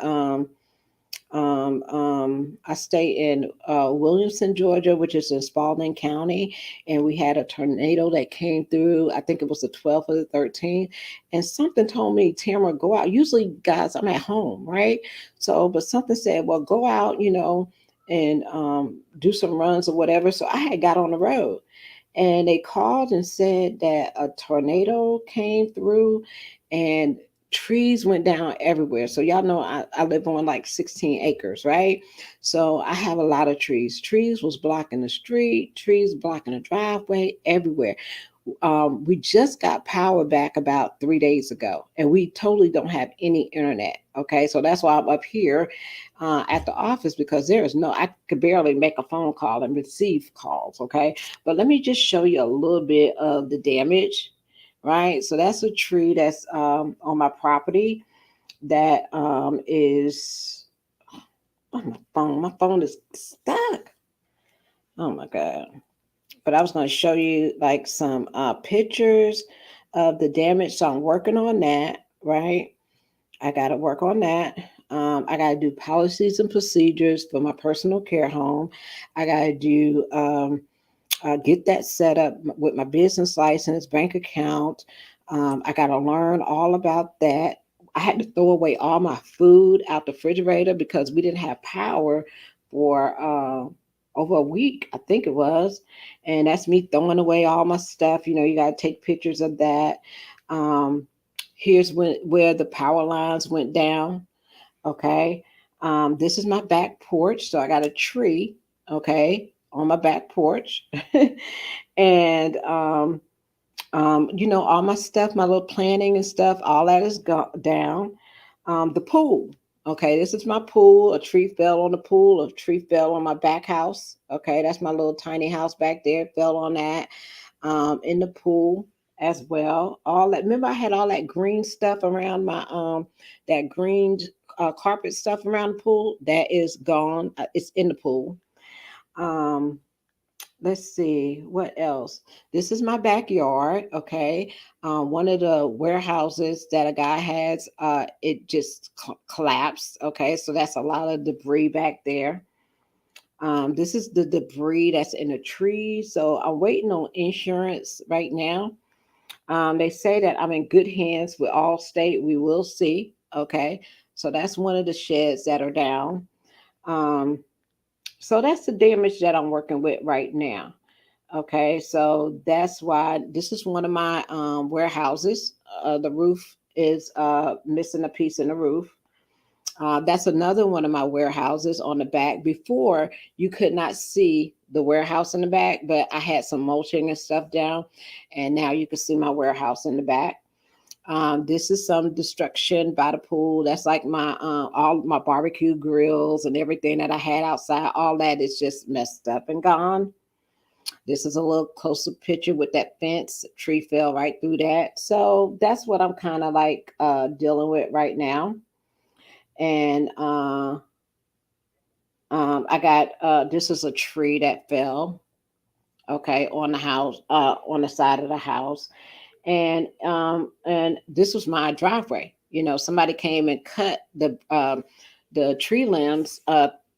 Williamson, Georgia, which is in Spalding County, and we had a tornado that came through. I think it was the 12th or the 13th, and something told me, Tamara, go out. Usually, guys, I'm at home, right? So, but something said, well, go out, and do some runs or whatever. So I had got on the road, and they called and said that a tornado came through, and trees went down everywhere. So y'all know I live on like 16 acres, right? So I have a lot of trees. Trees was blocking the street, trees blocking the driveway, everywhere. We just got power back about 3 days ago, and we totally don't have any internet. Okay, so that's why I'm up here at the office, because there is I could barely make a phone call and receive calls. Okay, but let me just show you a little bit of the damage. Right, so that's a tree that's on my property that is. Oh, my phone is stuck. Oh my god. But I was going to show you like some pictures of the damage. So I'm working on that, right? I got to work on that. I got to do policies and procedures for my personal care home. I got to do get that set up with my business license, bank account. I got to learn all about that. I had to throw away all my food out the refrigerator because we didn't have power for over a week, I think it was. And that's me throwing away all my stuff. You got to take pictures of that. Um, Here's where the power lines went down. Okay. This is my back porch. So I got a tree, okay, on my back porch. And all my stuff, my little planning and stuff, all that is down. The pool. Okay, this is my pool. A tree fell on the pool. A tree fell on my back house. Okay, that's my little tiny house back there. Fell on that. In the pool as well. All that. Remember, I had all that green stuff around my that green carpet stuff around the pool. That is gone. It's in the pool. Um, let's see what else. This is my backyard. Okay. One of the warehouses that a guy has, it just collapsed. Okay, so that's a lot of debris back there. This is the debris that's in the tree. So I'm waiting on insurance right now. They say that I'm in good hands with Allstate. We will see. Okay, so that's one of the sheds that are down. Um, so that's the damage that I'm working with right now. Okay, so that's why this is one of my warehouses. The roof is missing a piece in the roof. That's another one of my warehouses on the back. Before, you could not see the warehouse in the back, but I had some mulching and stuff down, and now you can see my warehouse in the back. This is some destruction by the pool. That's like my all my barbecue grills and everything that I had outside. All that is just messed up and gone. This is a little closer picture with that fence. A tree fell right through that. So that's what I'm kind of like dealing with right now. And I got this is a tree that fell, okay, on the house, on the side of the house, and this was my driveway. Somebody came and cut the tree limbs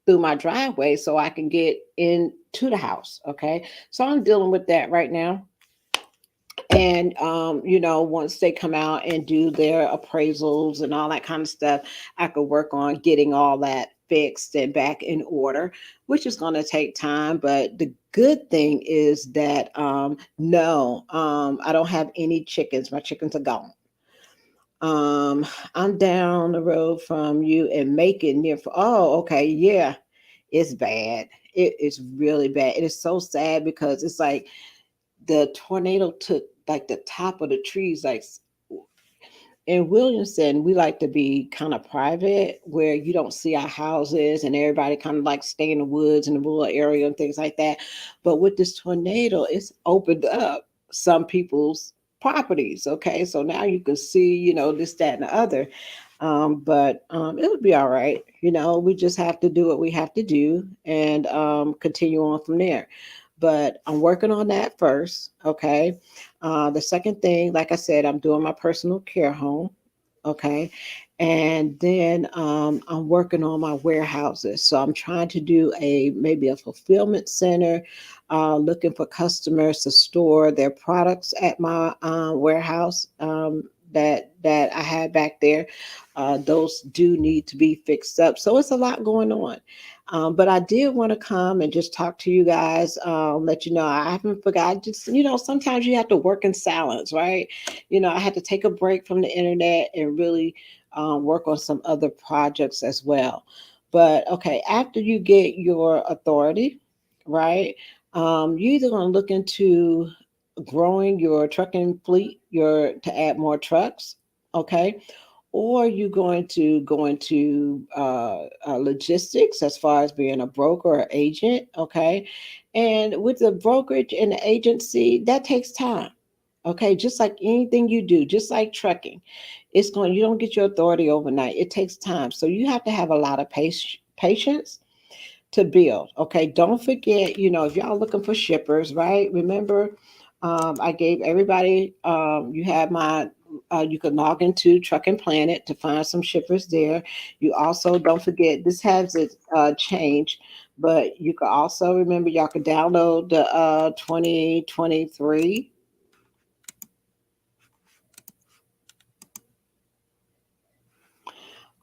through my driveway so I can get into the house. Okay, so I'm dealing with that right now. And once they come out and do their appraisals and all that kind of stuff, I could work on getting all that fixed and back in order, which is going to take time. But the good thing is that no, I don't have any chickens. My chickens are gone. um I'm down the road from you and Macon near for, oh, okay, yeah, it's bad. It is really bad. It is so sad because it's like the tornado took like the top of the trees. Like in Williamson, we like to be kind of private where you don't see our houses and everybody kind of like stay in the woods in the rural area and things like that. But with this tornado, it's opened up some people's properties. Okay. So now you can see, this, that, and the other. But it'll be all right. We just have to do what we have to do and continue on from there. But I'm working on that first. Okay. The second thing, like I said, I'm doing my personal care home. Okay. And then I'm working on my warehouses. So I'm trying to do maybe a fulfillment center, looking for customers to store their products at my warehouse that I had back there. Those do need to be fixed up. So it's a lot going on. But I did want to come and just talk to you guys, let you know I haven't forgot. Just, sometimes you have to work in silence, right? I had to take a break from the internet and really work on some other projects as well. But okay, after you get your authority, right? You're either going to look into growing your trucking fleet, to add more trucks, okay? Or you're going to go into logistics as far as being a broker or agent, okay? And with the brokerage and the agency, that takes time, okay? Just like anything you do, just like trucking, you don't get your authority overnight. It takes time. So you have to have a lot of patience to build. Okay, don't forget, if y'all looking for shippers, right? Remember, I gave everybody. You have my. You can log into Trucking Planet to find some shippers there. You also don't forget this has its change, but you can also remember y'all can download the 2023.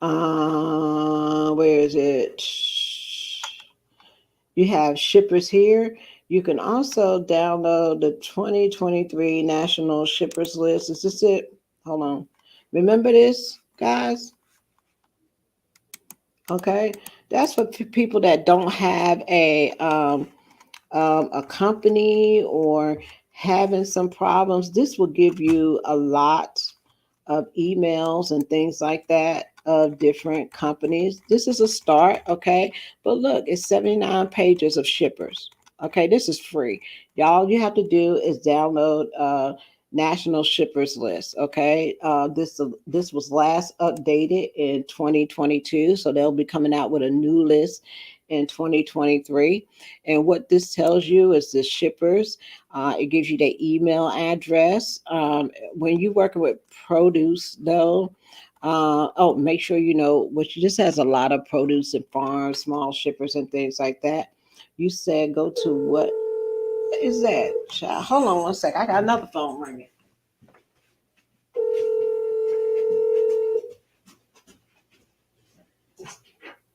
Where is it? You have shippers here. You can also download the 2023 National Shippers List. Is this it? Hold on. Remember this, guys? Okay. That's for people that don't have a company or having some problems. This will give you a lot of emails and things like that of different companies. This is a start, okay? But look, it's 79 pages of shippers. Okay, this is free. All you have to do is download National Shippers List. Okay, this was last updated in 2022, so they'll be coming out with a new list in 2023. And what this tells you is the shippers. It gives you their email address. When you're working with produce, though, oh, make sure you know which this has a lot of produce and farms, small shippers, and things like that. You said go to what is that? Child? Hold on one sec. I got another phone ringing.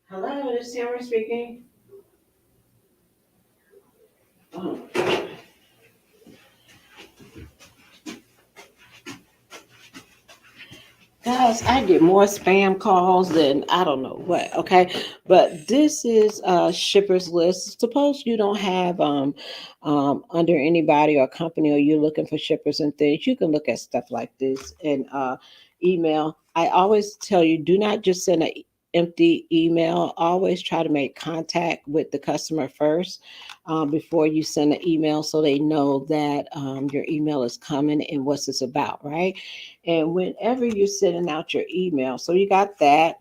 Hello, this is Tamara speaking. Oh, guys, I get more spam calls than I don't know what. Okay, but this is a shippers list. Suppose you don't have under anybody or company, or you're looking for shippers and things. You can look at stuff like this and email. I always tell you, do not just send an empty email. Always try to make contact with the customer first before you send an email, so they know that your email is coming and what's it's about, right? And whenever you're sending out your email, so you got that,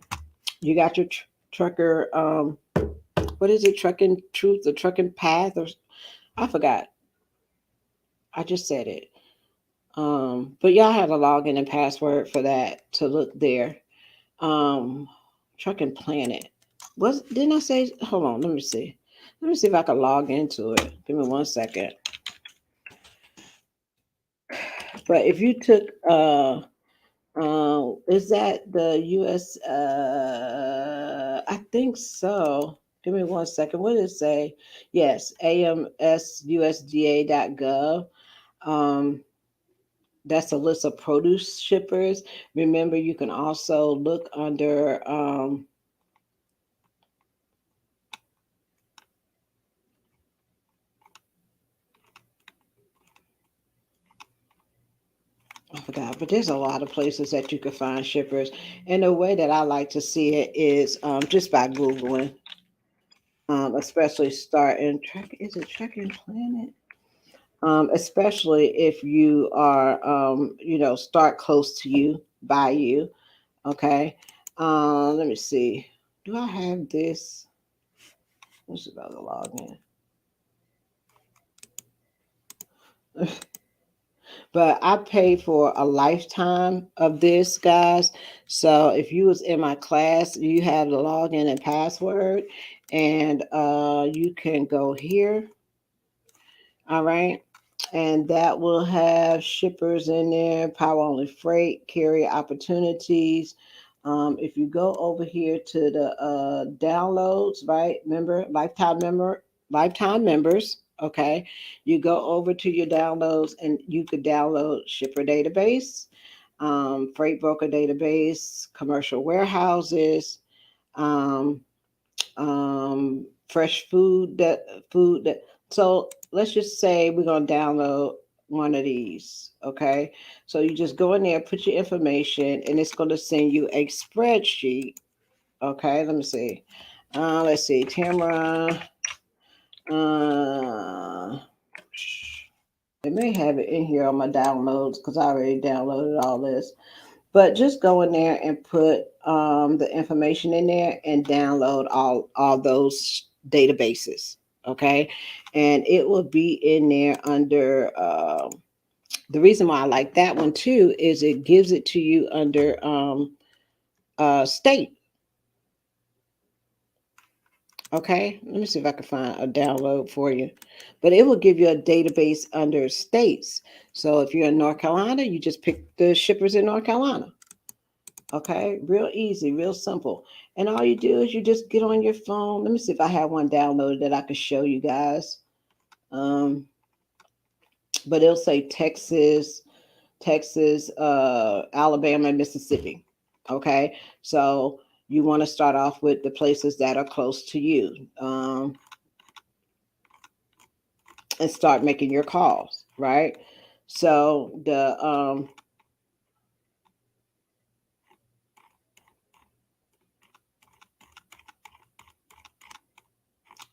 you got your trucker, what is it, trucking truth, the trucking path, or I forgot. I just said it. But y'all have a login and password for that to look there. Um, trucking planet. Was didn't I say? Hold on, let me see. Let me see if I can log into it. Give me one second. But if you took is that the US? I think so. Give me one second. What did it say? Yes, amsusda.gov. Um, that's a list of produce shippers. Remember, you can also look under. I forgot, but there's a lot of places that you can find shippers. And the way that I like to see it is just by Googling, especially starting track. Is it Tracking Planet? Especially if you are, start close to you, by you. Okay. Let me see. Do I have this? This is about to log in. But I paid for a lifetime of this, guys. So if you was in my class, you have the login and password, and you can go here. All right. And that will have shippers in there, power only freight, carrier opportunities. If you go over here to the downloads, right? Lifetime members. Okay. You go over to your downloads and you could download shipper database, freight broker database, commercial warehouses, um, fresh food that so let's just say we're going to download one of these. Okay, so you just go in there, put your information, and it's going to send you a spreadsheet. Okay, let me see. Let's see, Tamara. uh they may have it in here on my downloads because I already downloaded all this. But just go in there and put the information in there and download all those databases. Okay, and it will be in there under. The reason why I like that one too is it gives it to you under state. Okay, let me see if I can find a download for you. But it will give you a database under states. So if you're in North Carolina, you just pick the shippers in North Carolina. Okay, real easy, real simple. And all you do is you just get on your phone. Let me see if I have one downloaded that I could show you guys. Um, but it'll say Texas, Alabama, and Mississippi. Okay, so you want to start off with the places that are close to you, and start making your calls, right? So the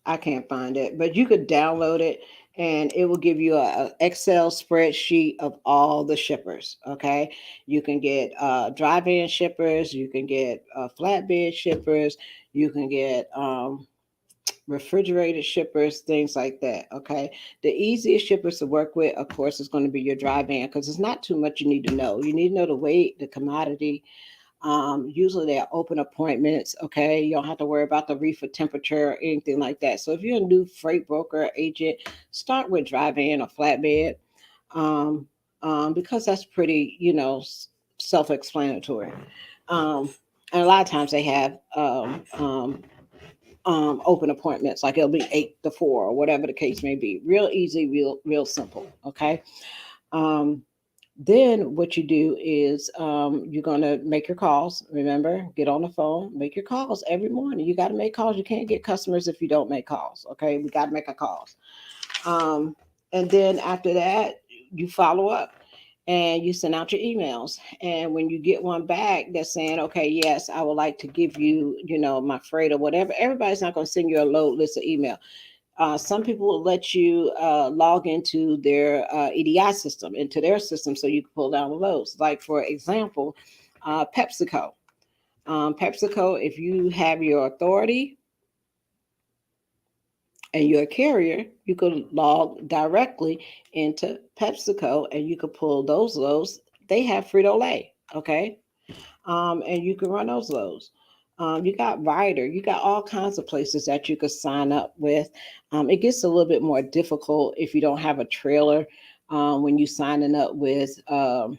I can't find it, but you could download it and it will give you a Excel spreadsheet of all the shippers. Okay. You can get drive-in shippers, you can get flatbed shippers, you can get refrigerated shippers, things like that. Okay. The easiest shippers to work with, of course, is going to be your dry van because it's not too much you need to know. You need to know the weight, the commodity. Usually they're open appointments. Okay. You don't have to worry about the reefer temperature or anything like that. So if you're a new freight broker agent, start with dry van or flatbed. Um, because that's pretty, self-explanatory. Um, and a lot of times they have open appointments, like it'll be 8 to 4 or whatever the case may be. Real easy, real simple. Okay. Um, then what you do is you're going to make your calls. Remember, get on the phone, make your calls every morning. You got to make calls. You can't get customers if you don't make calls. Okay. We got to make our calls. Um, and then after that, you follow up and you send out your emails. And when you get one back that's saying, okay, yes, I would like to give you, my freight or whatever, everybody's not going to send you a load list of email. Some people will let you log into their EDI system, into their system, so you can pull down the loads. Like, for example, PepsiCo. PepsiCo, if you have your authority and you're a carrier, you could log directly into PepsiCo and you could pull those loads. They have Frito Lay, okay? And you can run those loads. You got Rider, you got all kinds of places that you could sign up with. It gets a little bit more difficult if you don't have a trailer when you signing up with 3PLs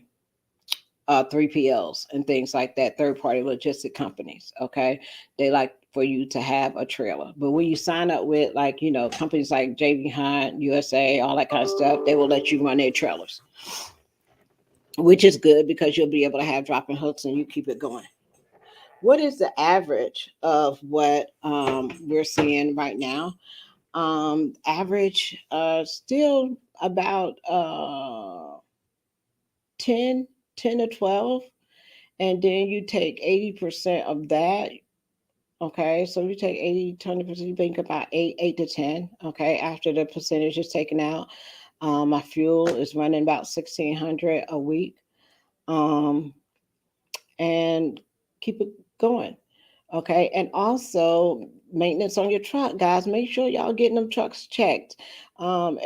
and things like that, third party logistic companies. Okay. They like for you to have a trailer. But when you sign up with, like, companies like JB Hunt, USA, all that kind of stuff, they will let you run their trailers, which is good because you'll be able to have dropping hooks and you keep it going. What is the average of what we're seeing right now? Average still about 10, 10 to 12. And then you take 80% of that. Okay, so you take 80, 20%, you think about 8 to 10. Okay, after the percentage is taken out. My fuel is running about 1,600 a week. Um, and keep it going. Okay. And also maintenance on your truck, guys. Make sure y'all getting them trucks checked. Don't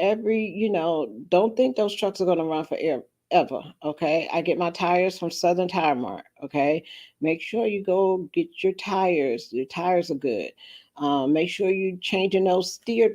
think those trucks are gonna run forever. Ever. Okay. I get my tires from Southern Tire Mart. Okay. Make sure you go get your tires. Your tires are good. Make sure you changing those steer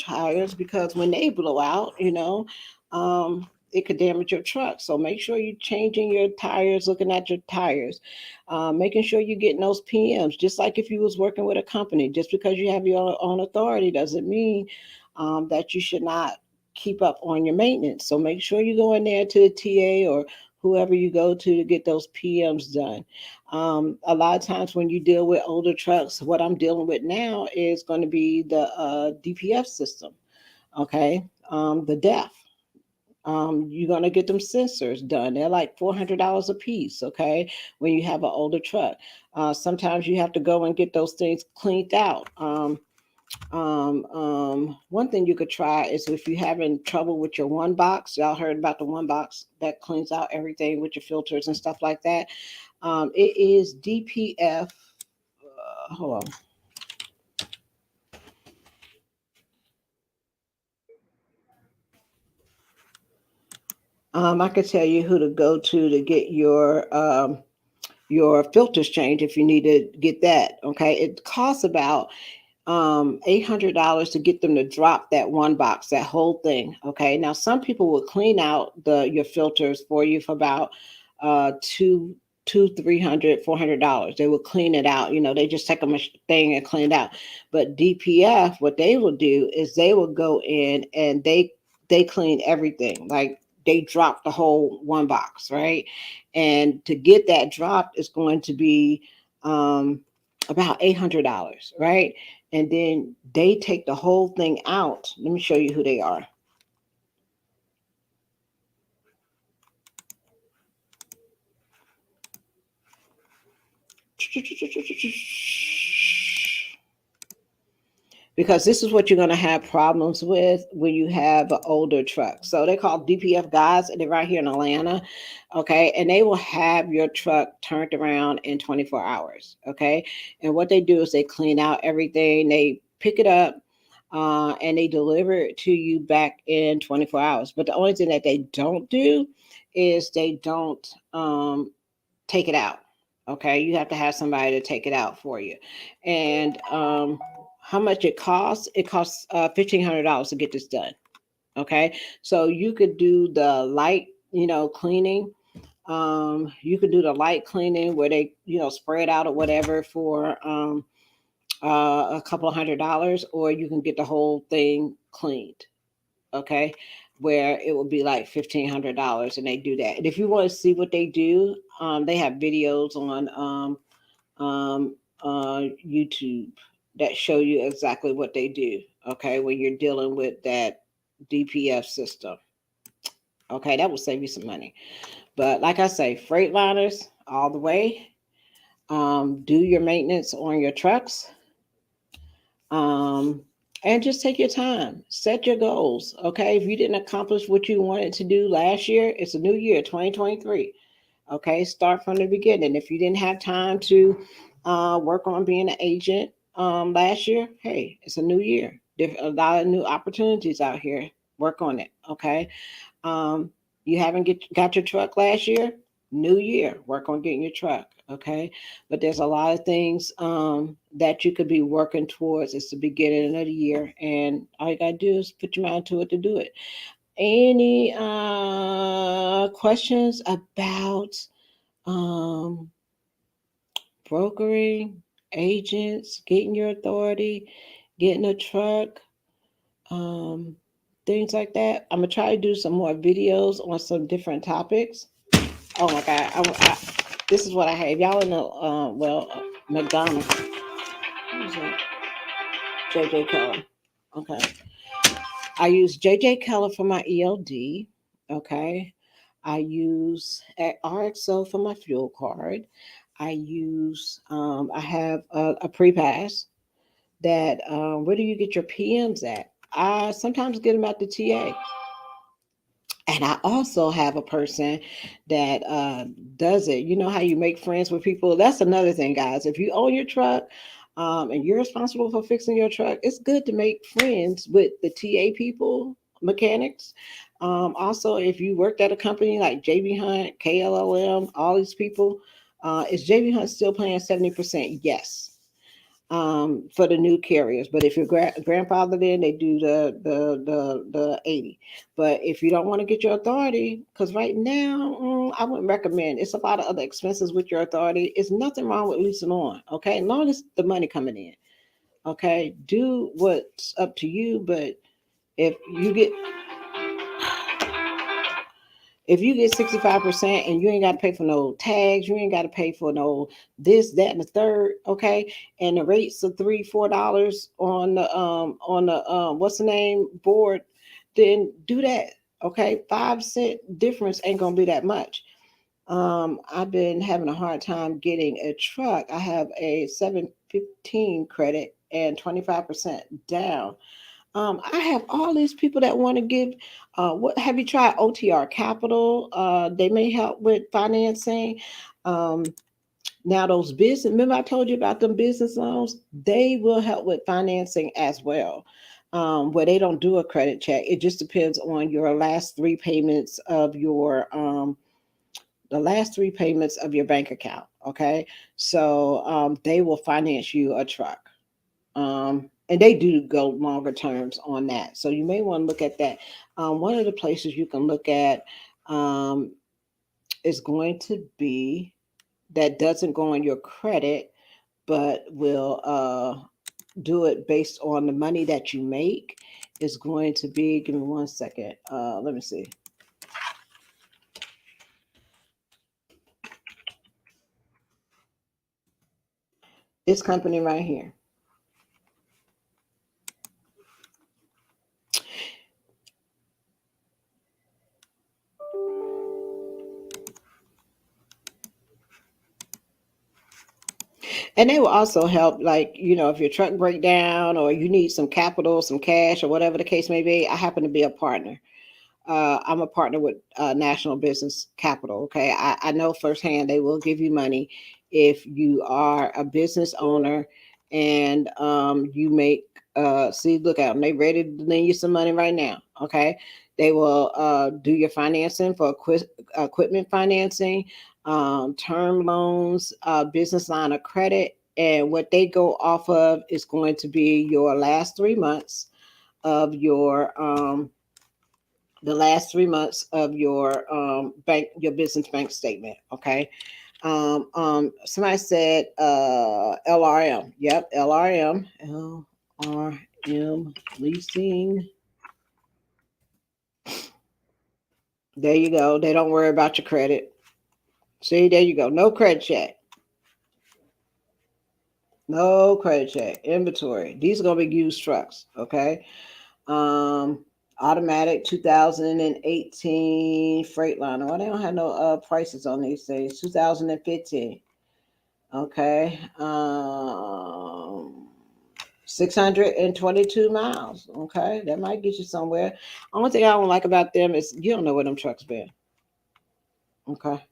tires, because when they blow out, it could damage your truck. So make sure you're changing your tires, looking at your tires, making sure you're getting those PMs. Just like if you was working with a company, just because you have your own authority doesn't mean that you should not keep up on your maintenance. So make sure you go in there to the TA or whoever you go to get those PMs done. A lot of times when you deal with older trucks, what I'm dealing with now is going to be the DPF system. Okay, the DEF. You're gonna get them sensors done. They're like $400 a piece. Okay, when you have an older truck, sometimes you have to go and get those things cleaned out. One thing you could try is if you're having trouble with your one box. Y'all heard about the one box that cleans out everything with your filters and stuff like that. It is DPF. Hold on. I could tell you who to go to get your filters changed if you need to get that. Okay, it costs about $800 to get them to drop that one box, that whole thing. Okay, now some people will clean out the your filters for you for about two, 300, $400. They will clean it out. They just take a thing and clean it out. But DPF, what they will do is they will go in and they clean everything. Like, they drop the whole one box, right? And to get that dropped is going to be about $800, right? And then they take the whole thing out. Let me show you who they are. Because this is what you're going to have problems with when you have an older truck. So they call DPF guys, and they're right here in Atlanta. Okay, and they will have your truck turned around in 24 hours. Okay, and what they do is they clean out everything, they pick it up, and they deliver it to you back in 24 hours. But the only thing that they don't do is they don't take it out. Okay, you have to have somebody to take it out for you. And how much it costs? It costs $1,500 to get this done. Okay, so you could do the light, cleaning. You could do the light cleaning where they, spray it out or whatever for a couple of $100, or you can get the whole thing cleaned. Okay, where it will be like $1,500, and they do that. And if you want to see what they do, they have videos on um, YouTube that show you exactly what they do. Okay, when you're dealing with that DPF system. Okay, that will save you some money. But like I say, Freightliners all the way. Do your maintenance on your trucks. Um, and just take your time. Set your goals. Okay, if you didn't accomplish what you wanted to do last year, it's a new year, 2023. Okay, start from the beginning. If you didn't have time to work on being an agent last year, hey, it's a new year. There's a lot of new opportunities out here. Work on it. Okay. Um, you haven't got your truck last year, new year, work on getting your truck. Okay. But there's a lot of things that you could be working towards. It's the beginning of the year, and all you got to do is put your mind to it to do it. Any questions about um, brokering, agents, getting your authority, getting a truck, um, things like that? I'm gonna try to do some more videos on some different topics. Oh my God, this is what I have. Y'all know, McDonald's. What is that? JJ Keller. Okay. I use JJ Keller for my ELD. Okay. I use RXO for my fuel card. I have a pre-pass that, where do you get your PMs at? I sometimes get them at the TA. And I also have a person that does it. You know how you make friends with people? That's another thing, guys. If you own your truck, and you're responsible for fixing your truck, it's good to make friends with the TA people, mechanics. Also, if you worked at a company like JB Hunt, KLLM, all these people, is JB Hunt still paying 70%? Yes, for the new carriers. But if your grandfather then they do the 80. But if you don't want to get your authority, because right now I wouldn't recommend. It's a lot of other expenses with your authority. It's nothing wrong with leasing on. Okay, as long as the money coming in. Okay, do what's up to you. But if you get if you get 65% and you ain't got to pay for no tags, you ain't got to pay for no this, that, and the third, okay, and the rates are $3, $4 on the what's the name board, then do that. Okay, 5 cent difference ain't gonna be that much. I've been having a hard time getting a truck. I have a 715 credit and 25% down. I have all these people that want to give. What have you tried? OTR Capital. They may help with financing. Um, Now those business. Remember I told you about them business loans. They will help with financing as well. Where they don't do a credit check. It just depends on your last three payments of your the last three payments of your bank account. Okay, so they will finance you a truck. And they do go longer terms on that. So you may want to look at that. One of the places you can look at um, is going to be that doesn't go on your credit, but will do it based on the money that you make. Is going to be, give me 1 second. Let me see. This company right here. And they will also help, like, if your truck break down or you need some capital, some cash, or whatever the case may be. I happen to be a partner. I'm a partner with National Business Capital. Okay, I know firsthand they will give you money if you are a business owner and you make. See, look out! They ready to lend you some money right now. Okay, they will do your financing for equipment financing, term loans, business line of credit, and what they go off of is going to be your last 3 months of your bank, your business bank statement. Okay. Somebody said LRM. Yep, LRM. LRM leasing. There you go. They don't worry about your credit. See, there you go. No credit check. No credit check. Inventory. These are gonna be used trucks. Okay. Um, Automatic 2018 Freightliner. Well, they don't have no prices on these things. 2015. Okay. 622 miles. Okay. That might get you somewhere. Only thing I don't like about them is you don't know where them trucks been. Okay.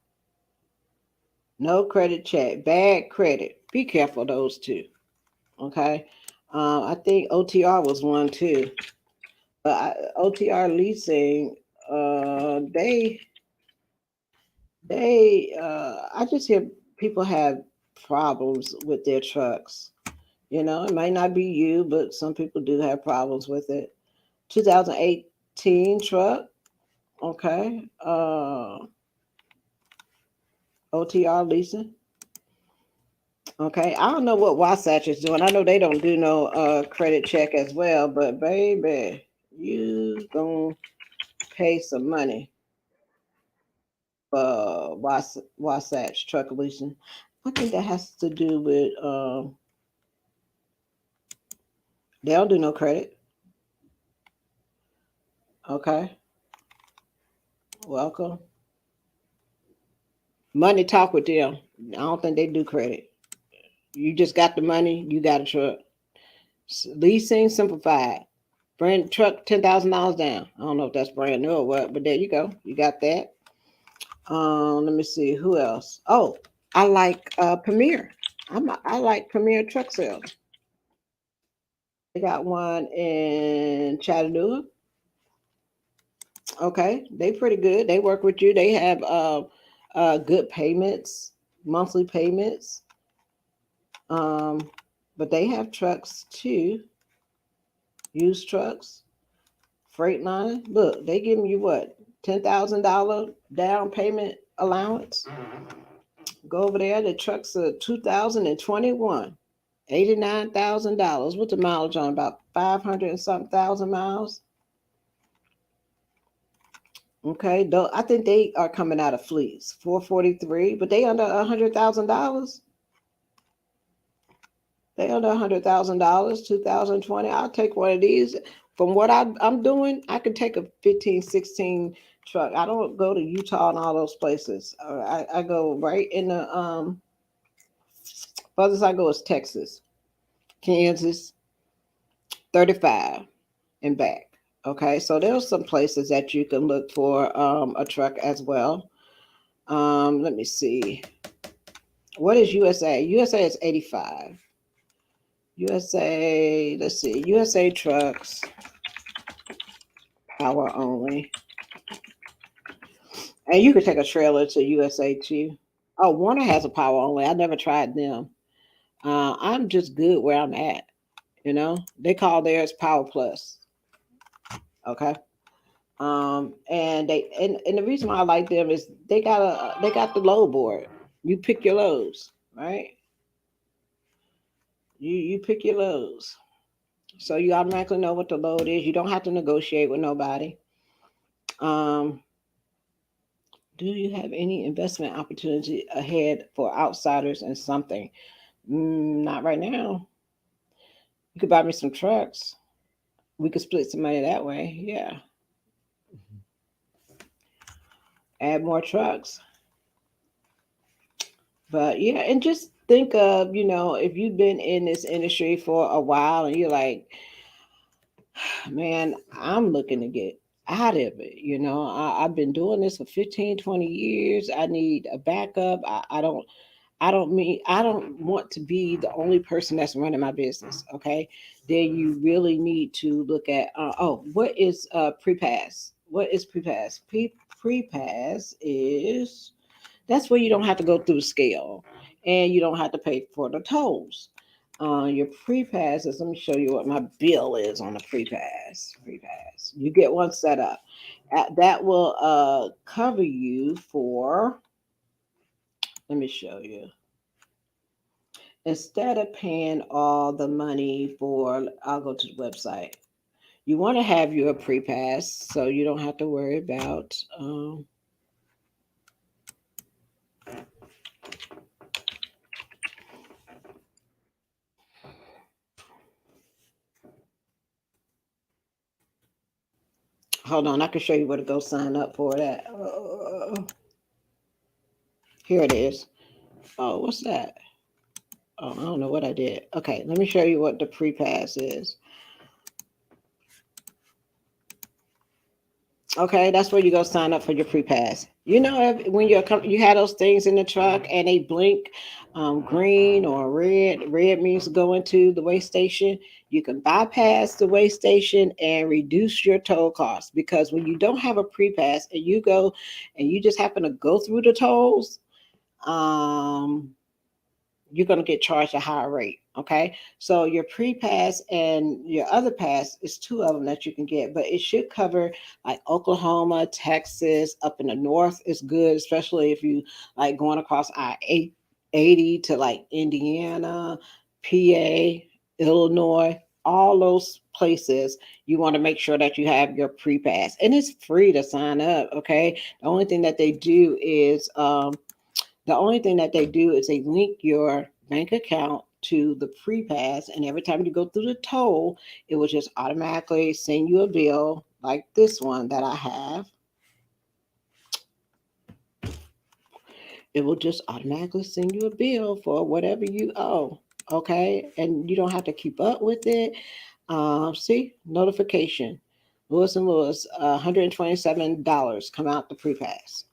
No credit check. Bad credit. Be careful of those two. Okay. I think OTR was one too. But OTR leasing, I just hear people have problems with their trucks. You know, it might not be you, but some people do have problems with it. 2018 truck, okay. OTR leasing, okay. I don't know what Wasatch is doing. I know they don't do no credit check as well, but baby, you gonna pay some money for Wasatch truck leasing. I think that has to do with they don't do no credit. Okay, welcome. Money talk with them. I don't think they do credit. You just got the money. You got a truck. Leasing simplified. Brand truck $10,000 down. I don't know if that's brand new or what, but there you go. You got that. Let me see who else. Oh, I like Premier. I like Premier Truck Sales. They got one in Chattanooga. Okay, they pretty good. They work with you. They have good payments, monthly payments. Um, but they have trucks too, used trucks, Freightliner. Look, they giving you what, $10,000 down payment allowance. Go over there. The trucks are 2021, $89,000. What's the mileage on? About 500 and something thousand miles. Okay, though I think they are coming out of fleets, 443, but they under $100,000. They under $100,000, 2020. I'll take one of these. From what I'm doing, I can take a 15, 16 truck. I don't go to Utah and all those places. I go right in the furthest I go is Texas, Kansas, 35 and back. Okay, so there's some places that you can look for a truck as well. Let me see. What is USA? USA is 85. USA, let's see. USA trucks, power only. And you could take a trailer to USA too. Oh, Warner has a power only. I never tried them. I'm just good where I'm at. You know, they call theirs Power Plus. Okay. And the reason why I like them is they got the load board. You pick your loads, right? You pick your loads, so you automatically know what the load is. You don't have to negotiate with nobody. Um, do you have any investment opportunity ahead for outsiders and something? Not right now. You could buy me some trucks. We could split some money that way. Yeah, add more trucks. But yeah, and just think of, if you've been in this industry for a while and you're like, man, I'm looking to get out of it. I've been doing this for 15, 20 years. I need a backup. I don't want to be the only person that's running my business. Okay. Then you really need to look at, what is pre-pass? What is pre-pass? Pre-pass is, that's where you don't have to go through the scale and you don't have to pay for the tolls. Your pre-pass is, let me show you what my bill is on the pre-pass. Pre-pass. You get one set up. That will cover you for, let me show you. Instead of paying all the money for, I'll go to the website. You want to have your pre-pass so you don't have to worry about, hold on, I can show you where to go sign up for that. Here it is. Oh, what's that? Oh, I don't know what I did. Okay, let me show you what the pre-pass is. Okay, that's where you go sign up for your pre-pass. When you have those things in the truck and they blink green or red, red means going to the weigh station. You can bypass the weigh station and reduce your toll costs, because when you don't have a pre-pass and you go and you just happen to go through the tolls, um, you're going to get charged a higher rate. Okay. So your pre-pass and your other pass is two of them that you can get, but it should cover like Oklahoma, Texas, up in the north is good, especially if you like going across I-80 to like Indiana, PA, Illinois, all those places. You want to make sure that you have your pre-pass, and it's free to sign up. Okay. The only thing that they do is they link your bank account to the pre-pass, and every time you go through the toll, it will just automatically send you a bill like this one that I have. It will just automatically send you a bill for whatever you owe. Okay, and you don't have to keep up with it. See, notification. Lewis and Lewis, $127 come out the pre-pass.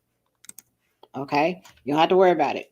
Okay, you don't have to worry about it.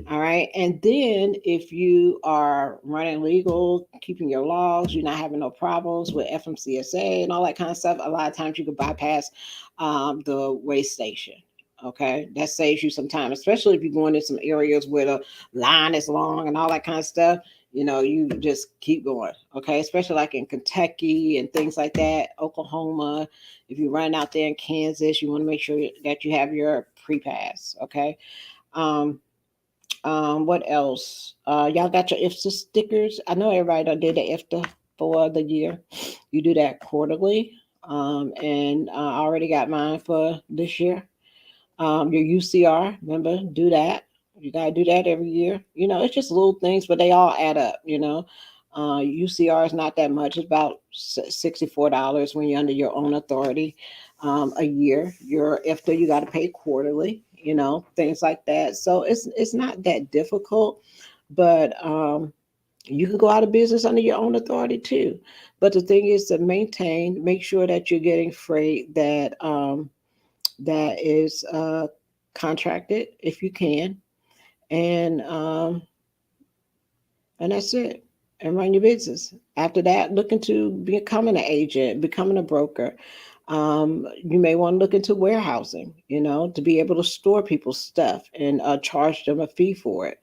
All right. And then if you are running legal, keeping your logs, you're not having no problems with FMCSA and all that kind of stuff, a lot of times you can bypass the weigh station. Okay. That saves you some time, especially if you're going in some areas where the line is long and all that kind of stuff. You just keep going. Okay. Especially like in Kentucky and things like that, Oklahoma. If you're running out there in Kansas, you want to make sure that you have your pre-pass. Okay. Um, what else? Y'all got your IFTA stickers. I know everybody done did the IFTA for the year. You do that quarterly. And I already got mine for this year. Your UCR, remember, do that. You gotta do that every year. It's just little things, but they all add up. UCR is not that much. It's about $64 when you're under your own authority a year. Your IFTA you got to pay quarterly. Things like that. So it's not that difficult, but you can go out of business under your own authority too. But the thing is to make sure that you're getting freight that is contracted if you can, and and that's it. And run your business. After that, look into becoming an agent, becoming a broker. You may want to look into warehousing, to be able to store people's stuff and charge them a fee for it.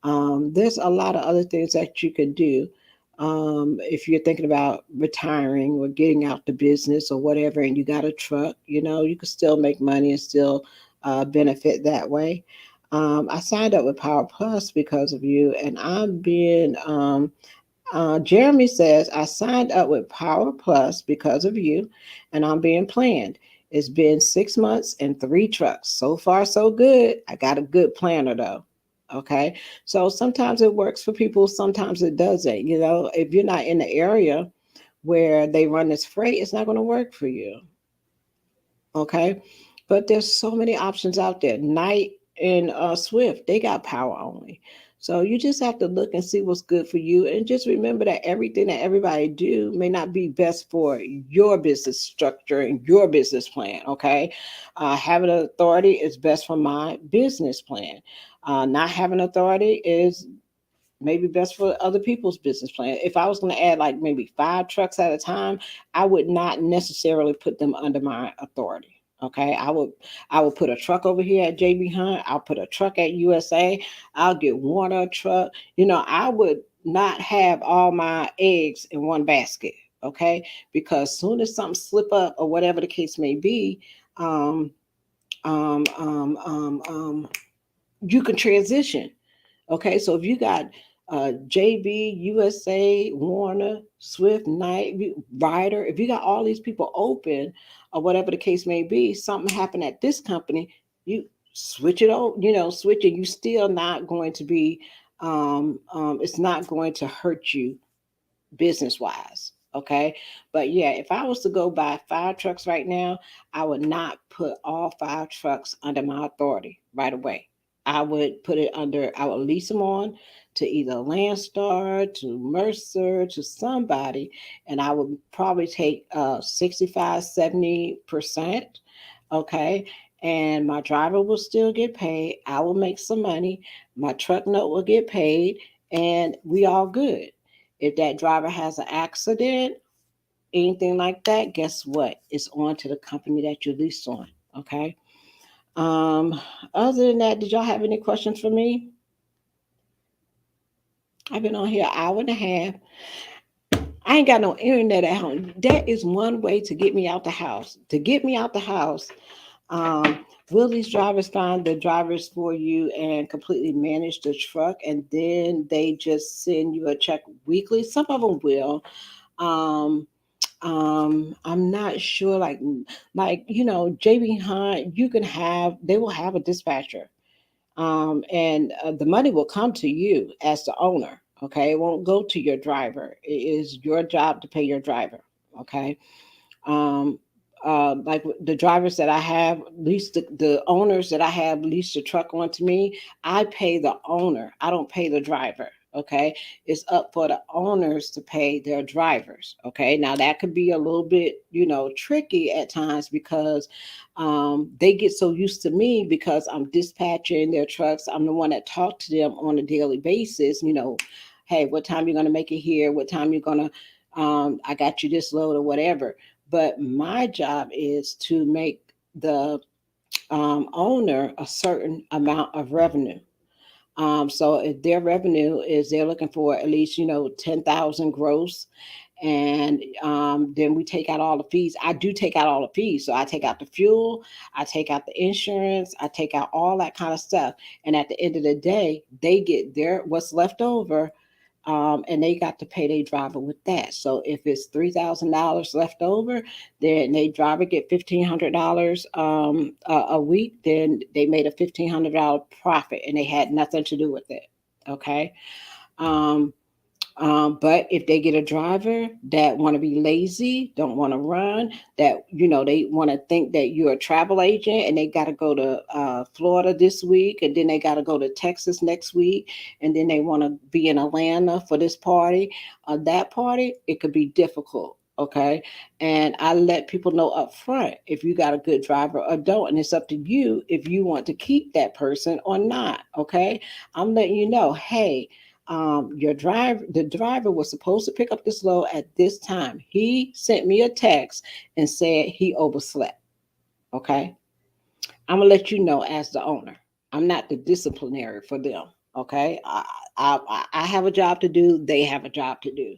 There's a lot of other things that you could do. If you're thinking about retiring or getting out the business or whatever, and you got a truck, you can still make money and still benefit that way. I signed up with Power Plus because of you, and I'm being Jeremy says, I signed up with Power Plus because of you, and I'm being planned. It's been 6 months and three trucks. So far, so good. I got a good planner, though. Okay. So sometimes it works for people, sometimes it doesn't. If you're not in the area where they run this freight, it's not going to work for you. Okay. But there's so many options out there. Night and Swift, they got power only. So you just have to look and see what's good for you, and just remember that everything that everybody do may not be best for your business structure and your business plan. Okay, having authority is best for my business plan. Not having authority is maybe best for other people's business plan. If I was going to add like maybe 5 trucks at a time, I would not necessarily put them under my authority. Okay, I would put a truck over here at JB Hunt. I'll put a truck at USA. I'll get Warner a truck. I would not have all my eggs in one basket. Okay, because soon as something slip up or whatever the case may be, um, um, um, um, um, you can transition. Okay, so if you got JB, USA, Warner, Swift, Knight, Ryder, if you got all these people open or whatever the case may be, something happened at this company, you switch it over, switch it. You still not going to be, it's not going to hurt you business wise. Okay. But yeah, if I was to go buy 5 trucks right now, I would not put all 5 trucks under my authority right away. I would put it under, I would lease them on to either Landstar, to Mercer, to somebody, and I would probably take 65, 70%. Okay. And my driver will still get paid. I will make some money. My truck note will get paid, and we all good. If that driver has an accident, anything like that, guess what? It's on to the company that you lease on. Okay. Um, Other than that, did y'all have any questions for me? I've been on here an hour and a half. I ain't got no internet at home. That is one way to get me out the house. To get me out the house, um, will these drivers find the drivers for you and completely manage the truck, and then they just send you a check weekly? Some of them will. Um, I'm not sure. Like JB Hunt, they will have a dispatcher, and the money will come to you as the owner. Okay, it won't go to your driver. It is your job to pay your driver. Okay, um, like the drivers that I have, least the owners that I have leased the truck onto me, I pay the owner. I don't pay the driver. Okay, it's up for the owners to pay their drivers. Okay, now that could be a little bit, tricky at times because they get so used to me because I'm dispatching their trucks. I'm the one that talk to them on a daily basis. Hey, what time you're gonna make it here? What time you're gonna I got you this load or whatever. But my job is to make the owner a certain amount of revenue. So if their revenue is they're looking for at least 10,000 gross, and then we take out all the fees. I do take out all the fees, so I take out the fuel, I take out the insurance, I take out all that kind of stuff. And at the end of the day, they get their what's left over, and they got to pay their driver with that. So if it's $3,000 left over, then they driver get $1,500 a week. Then they made a $1,500 profit, and they had nothing to do with it. Okay. Um, but if they get a driver that want to be lazy, don't want to run, that they want to think that you're a travel agent, and they got to go to Florida this week, and then they got to go to Texas next week, and then they want to be in Atlanta for this party, that party, it could be difficult. Okay, and I let people know up front if you got a good driver or don't, and it's up to you if you want to keep that person or not. Okay, I'm letting you know, hey, the driver was supposed to pick up this load at this time. He sent me a text and said he overslept. Okay, I'm gonna let you know as the owner. I'm not the disciplinary for them. Okay, I have a job to do. They have a job to do.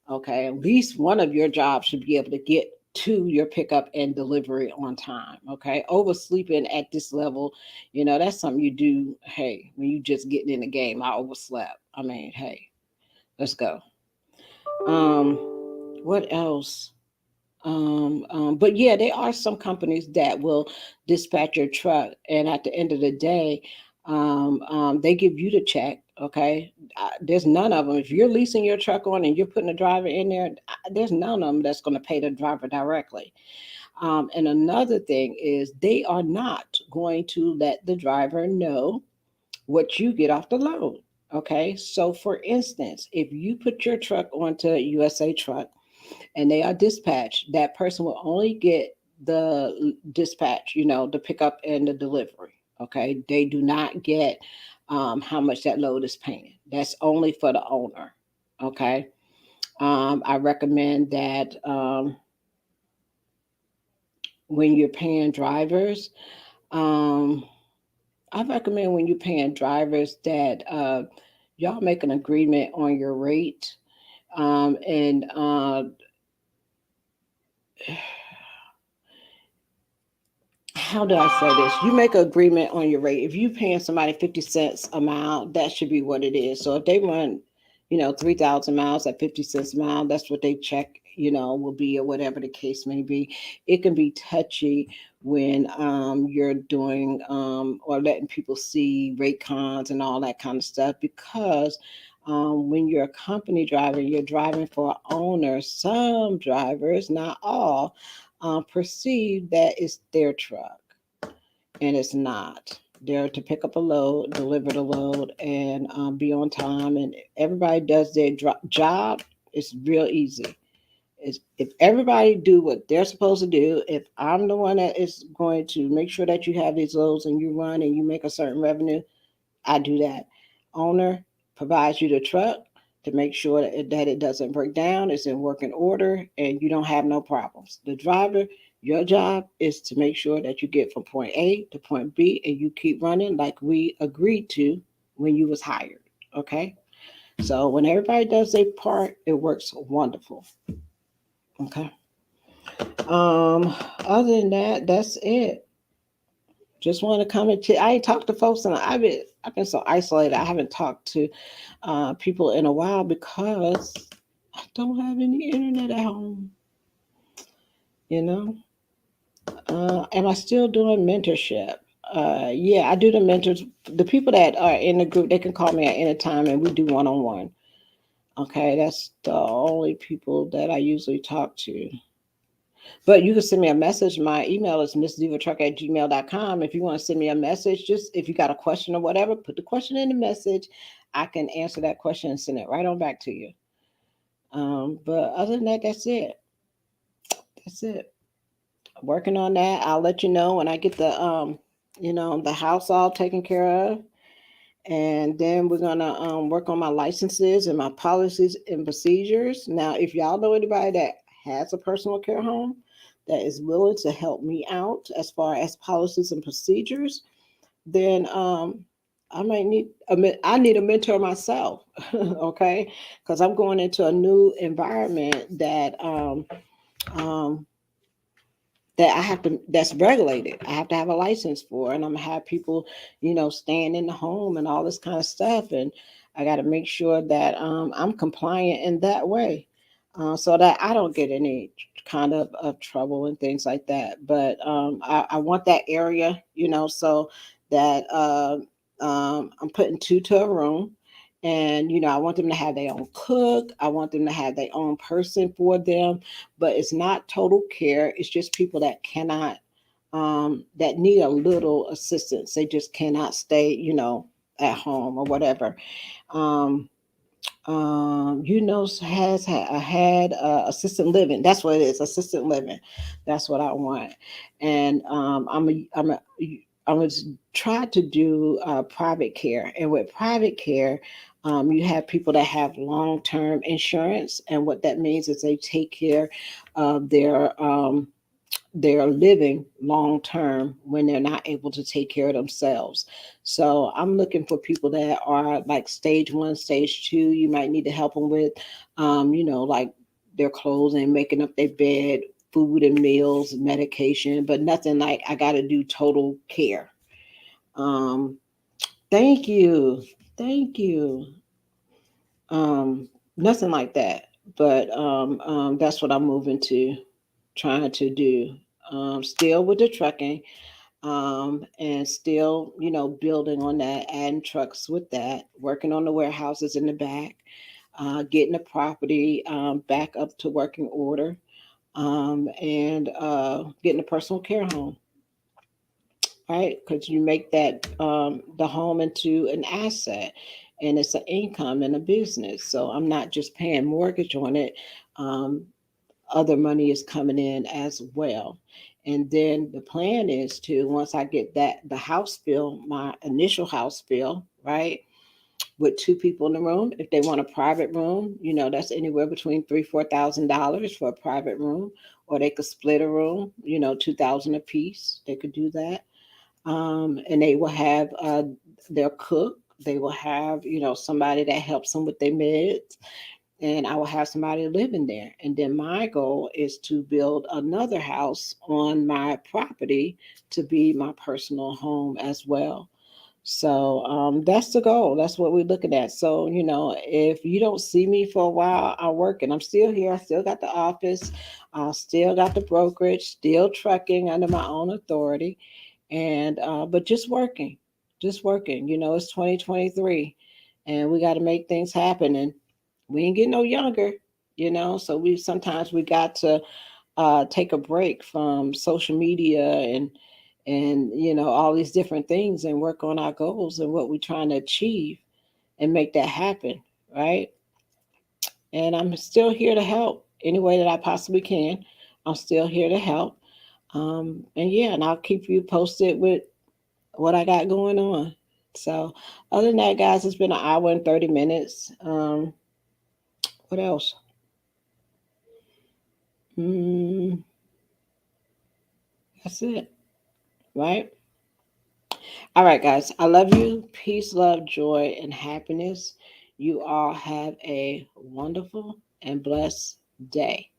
Okay, at least one of your jobs should be able to get to your pickup and delivery on time. Okay, oversleeping at this level, that's something you do. Hey, when you just getting in the game, I overslept. I mean, hey, let's go. Um, what else? But yeah, there are some companies that will dispatch your truck, and at the end of the day, they give you the check. Okay, there's none of them. If you're leasing your truck on and you're putting a driver in there, there's none of them that's going to pay the driver directly. And another thing is they are not going to let the driver know what you get off the load. Okay, so for instance, if you put your truck onto a USA truck and they are dispatched, that person will only get the dispatch, the pickup and the delivery. Okay, they do not get how much that load is paying. That's only for the owner. Okay, I recommend that when you're paying drivers, um, I recommend when you're paying drivers that y'all make an agreement on your rate. And how do I say this? You make an agreement on your rate. If you paying somebody 50 cents a mile, that should be what it is. So if they run, 3,000 miles at 50 cents a mile, that's what they check, will be, or whatever the case may be. It can be touchy when you're doing or letting people see rate cons and all that kind of stuff, because when you're a company driver, you're driving for an owner. Some drivers, not all, perceive that it's their truck, and it's not. They're to pick up a load, deliver the load, and be on time. And everybody does their job. It's real easy. If everybody do what they're supposed to do, if I'm the one that is going to make sure that you have these loads and you run and you make a certain revenue, I do that. Owner provides you the truck to make sure that it doesn't break down, it's in working order, and you don't have no problems. The driver, your job is to make sure that you get from point A to point B and you keep running like we agreed to when you was hired. Okay? So when everybody does their part, it works wonderful. Okay. Um, Other than that, that's it. Just want to come and I ain't talked to folks, and I've been so isolated. I haven't talked to people in a while because I don't have any internet at home. You know, am I still doing mentorship? Yeah, I do the mentors. The people that are in the group, they can call me at any time, and we do one on one. Okay, that's the only people that I usually talk to. But you can send me a message. My email is missdivatruck@gmail.com. If you want to send me a message, just if you got a question or whatever, put the question in the message. I can answer that question and send it right on back to you. But other than that, that's it. That's it. Working on that. I'll let you know when I get the house all taken care of. And then we're gonna work on my licenses and my policies and procedures. Now, if y'all know anybody that has a personal care home that is willing to help me out as far as policies and procedures, then I might I need a mentor myself, okay? Because I'm going into a new environment um, that I have to that's regulated. I have to have a license for, and I'm gonna have people, staying in the home and all this kind of stuff, and I got to make sure that I'm compliant in that way, so that I don't get any kind of trouble and things like that. But I want that area, so that I'm putting two to a room. And I want them to have their own cook. I want them to have their own person for them, but it's not total care. It's just people that cannot, that need a little assistance. They just cannot stay, at home or whatever. Um, had assisted living. That's what it is, assisted living. That's what I want. And I'm gonna try to do private care. And with private care, you have people that have long term insurance, and what that means is they take care of their living long term when they're not able to take care of themselves. So I'm looking for people that are like stage one, stage two. You might need to help them with, like their clothes and making up their bed, food and meals, medication, but nothing like I got to do total care. Um, Thank you. Thank you. Nothing like that. But that's what I'm moving to, trying to do. Still with the trucking, and still, building on that, adding trucks with that, working on the warehouses in the back, getting the property back up to working order, and getting a personal care home, right? Because you make that the home into an asset. and it's an income and a business. So I'm not just paying mortgage on it. Um, Other money is coming in as well. And then the plan is to, once I get the house bill, my initial house bill, right, with two people in the room. If they want a private room, that's anywhere between $3,000-$4,000 for a private room, or they could split a room, 2,000 a piece. They could do that. And they will have their cook. They will have, somebody that helps them with their meds, and I will have somebody living there. And then my goal is to build another house on my property to be my personal home as well. So that's the goal. That's what we're looking at. So, if you don't see me for a while, I'm working. I'm still here. I still got the office. I still got the brokerage, still trucking under my own authority. And, but just working. It's 2023 and we got to make things happen. And we ain't getting no younger, so we got to take a break from social media and all these different things and work on our goals and what we're trying to achieve and make that happen, right? And I'm still here to help any way that I possibly can. I'm still here to help. And yeah, and I'll keep you posted with what I got going on. So other than that, guys, it's been an hour and 30 minutes. What else? Mm, that's it, right? All right, guys. I love you. Peace, love, joy, and happiness. You all have a wonderful and blessed day.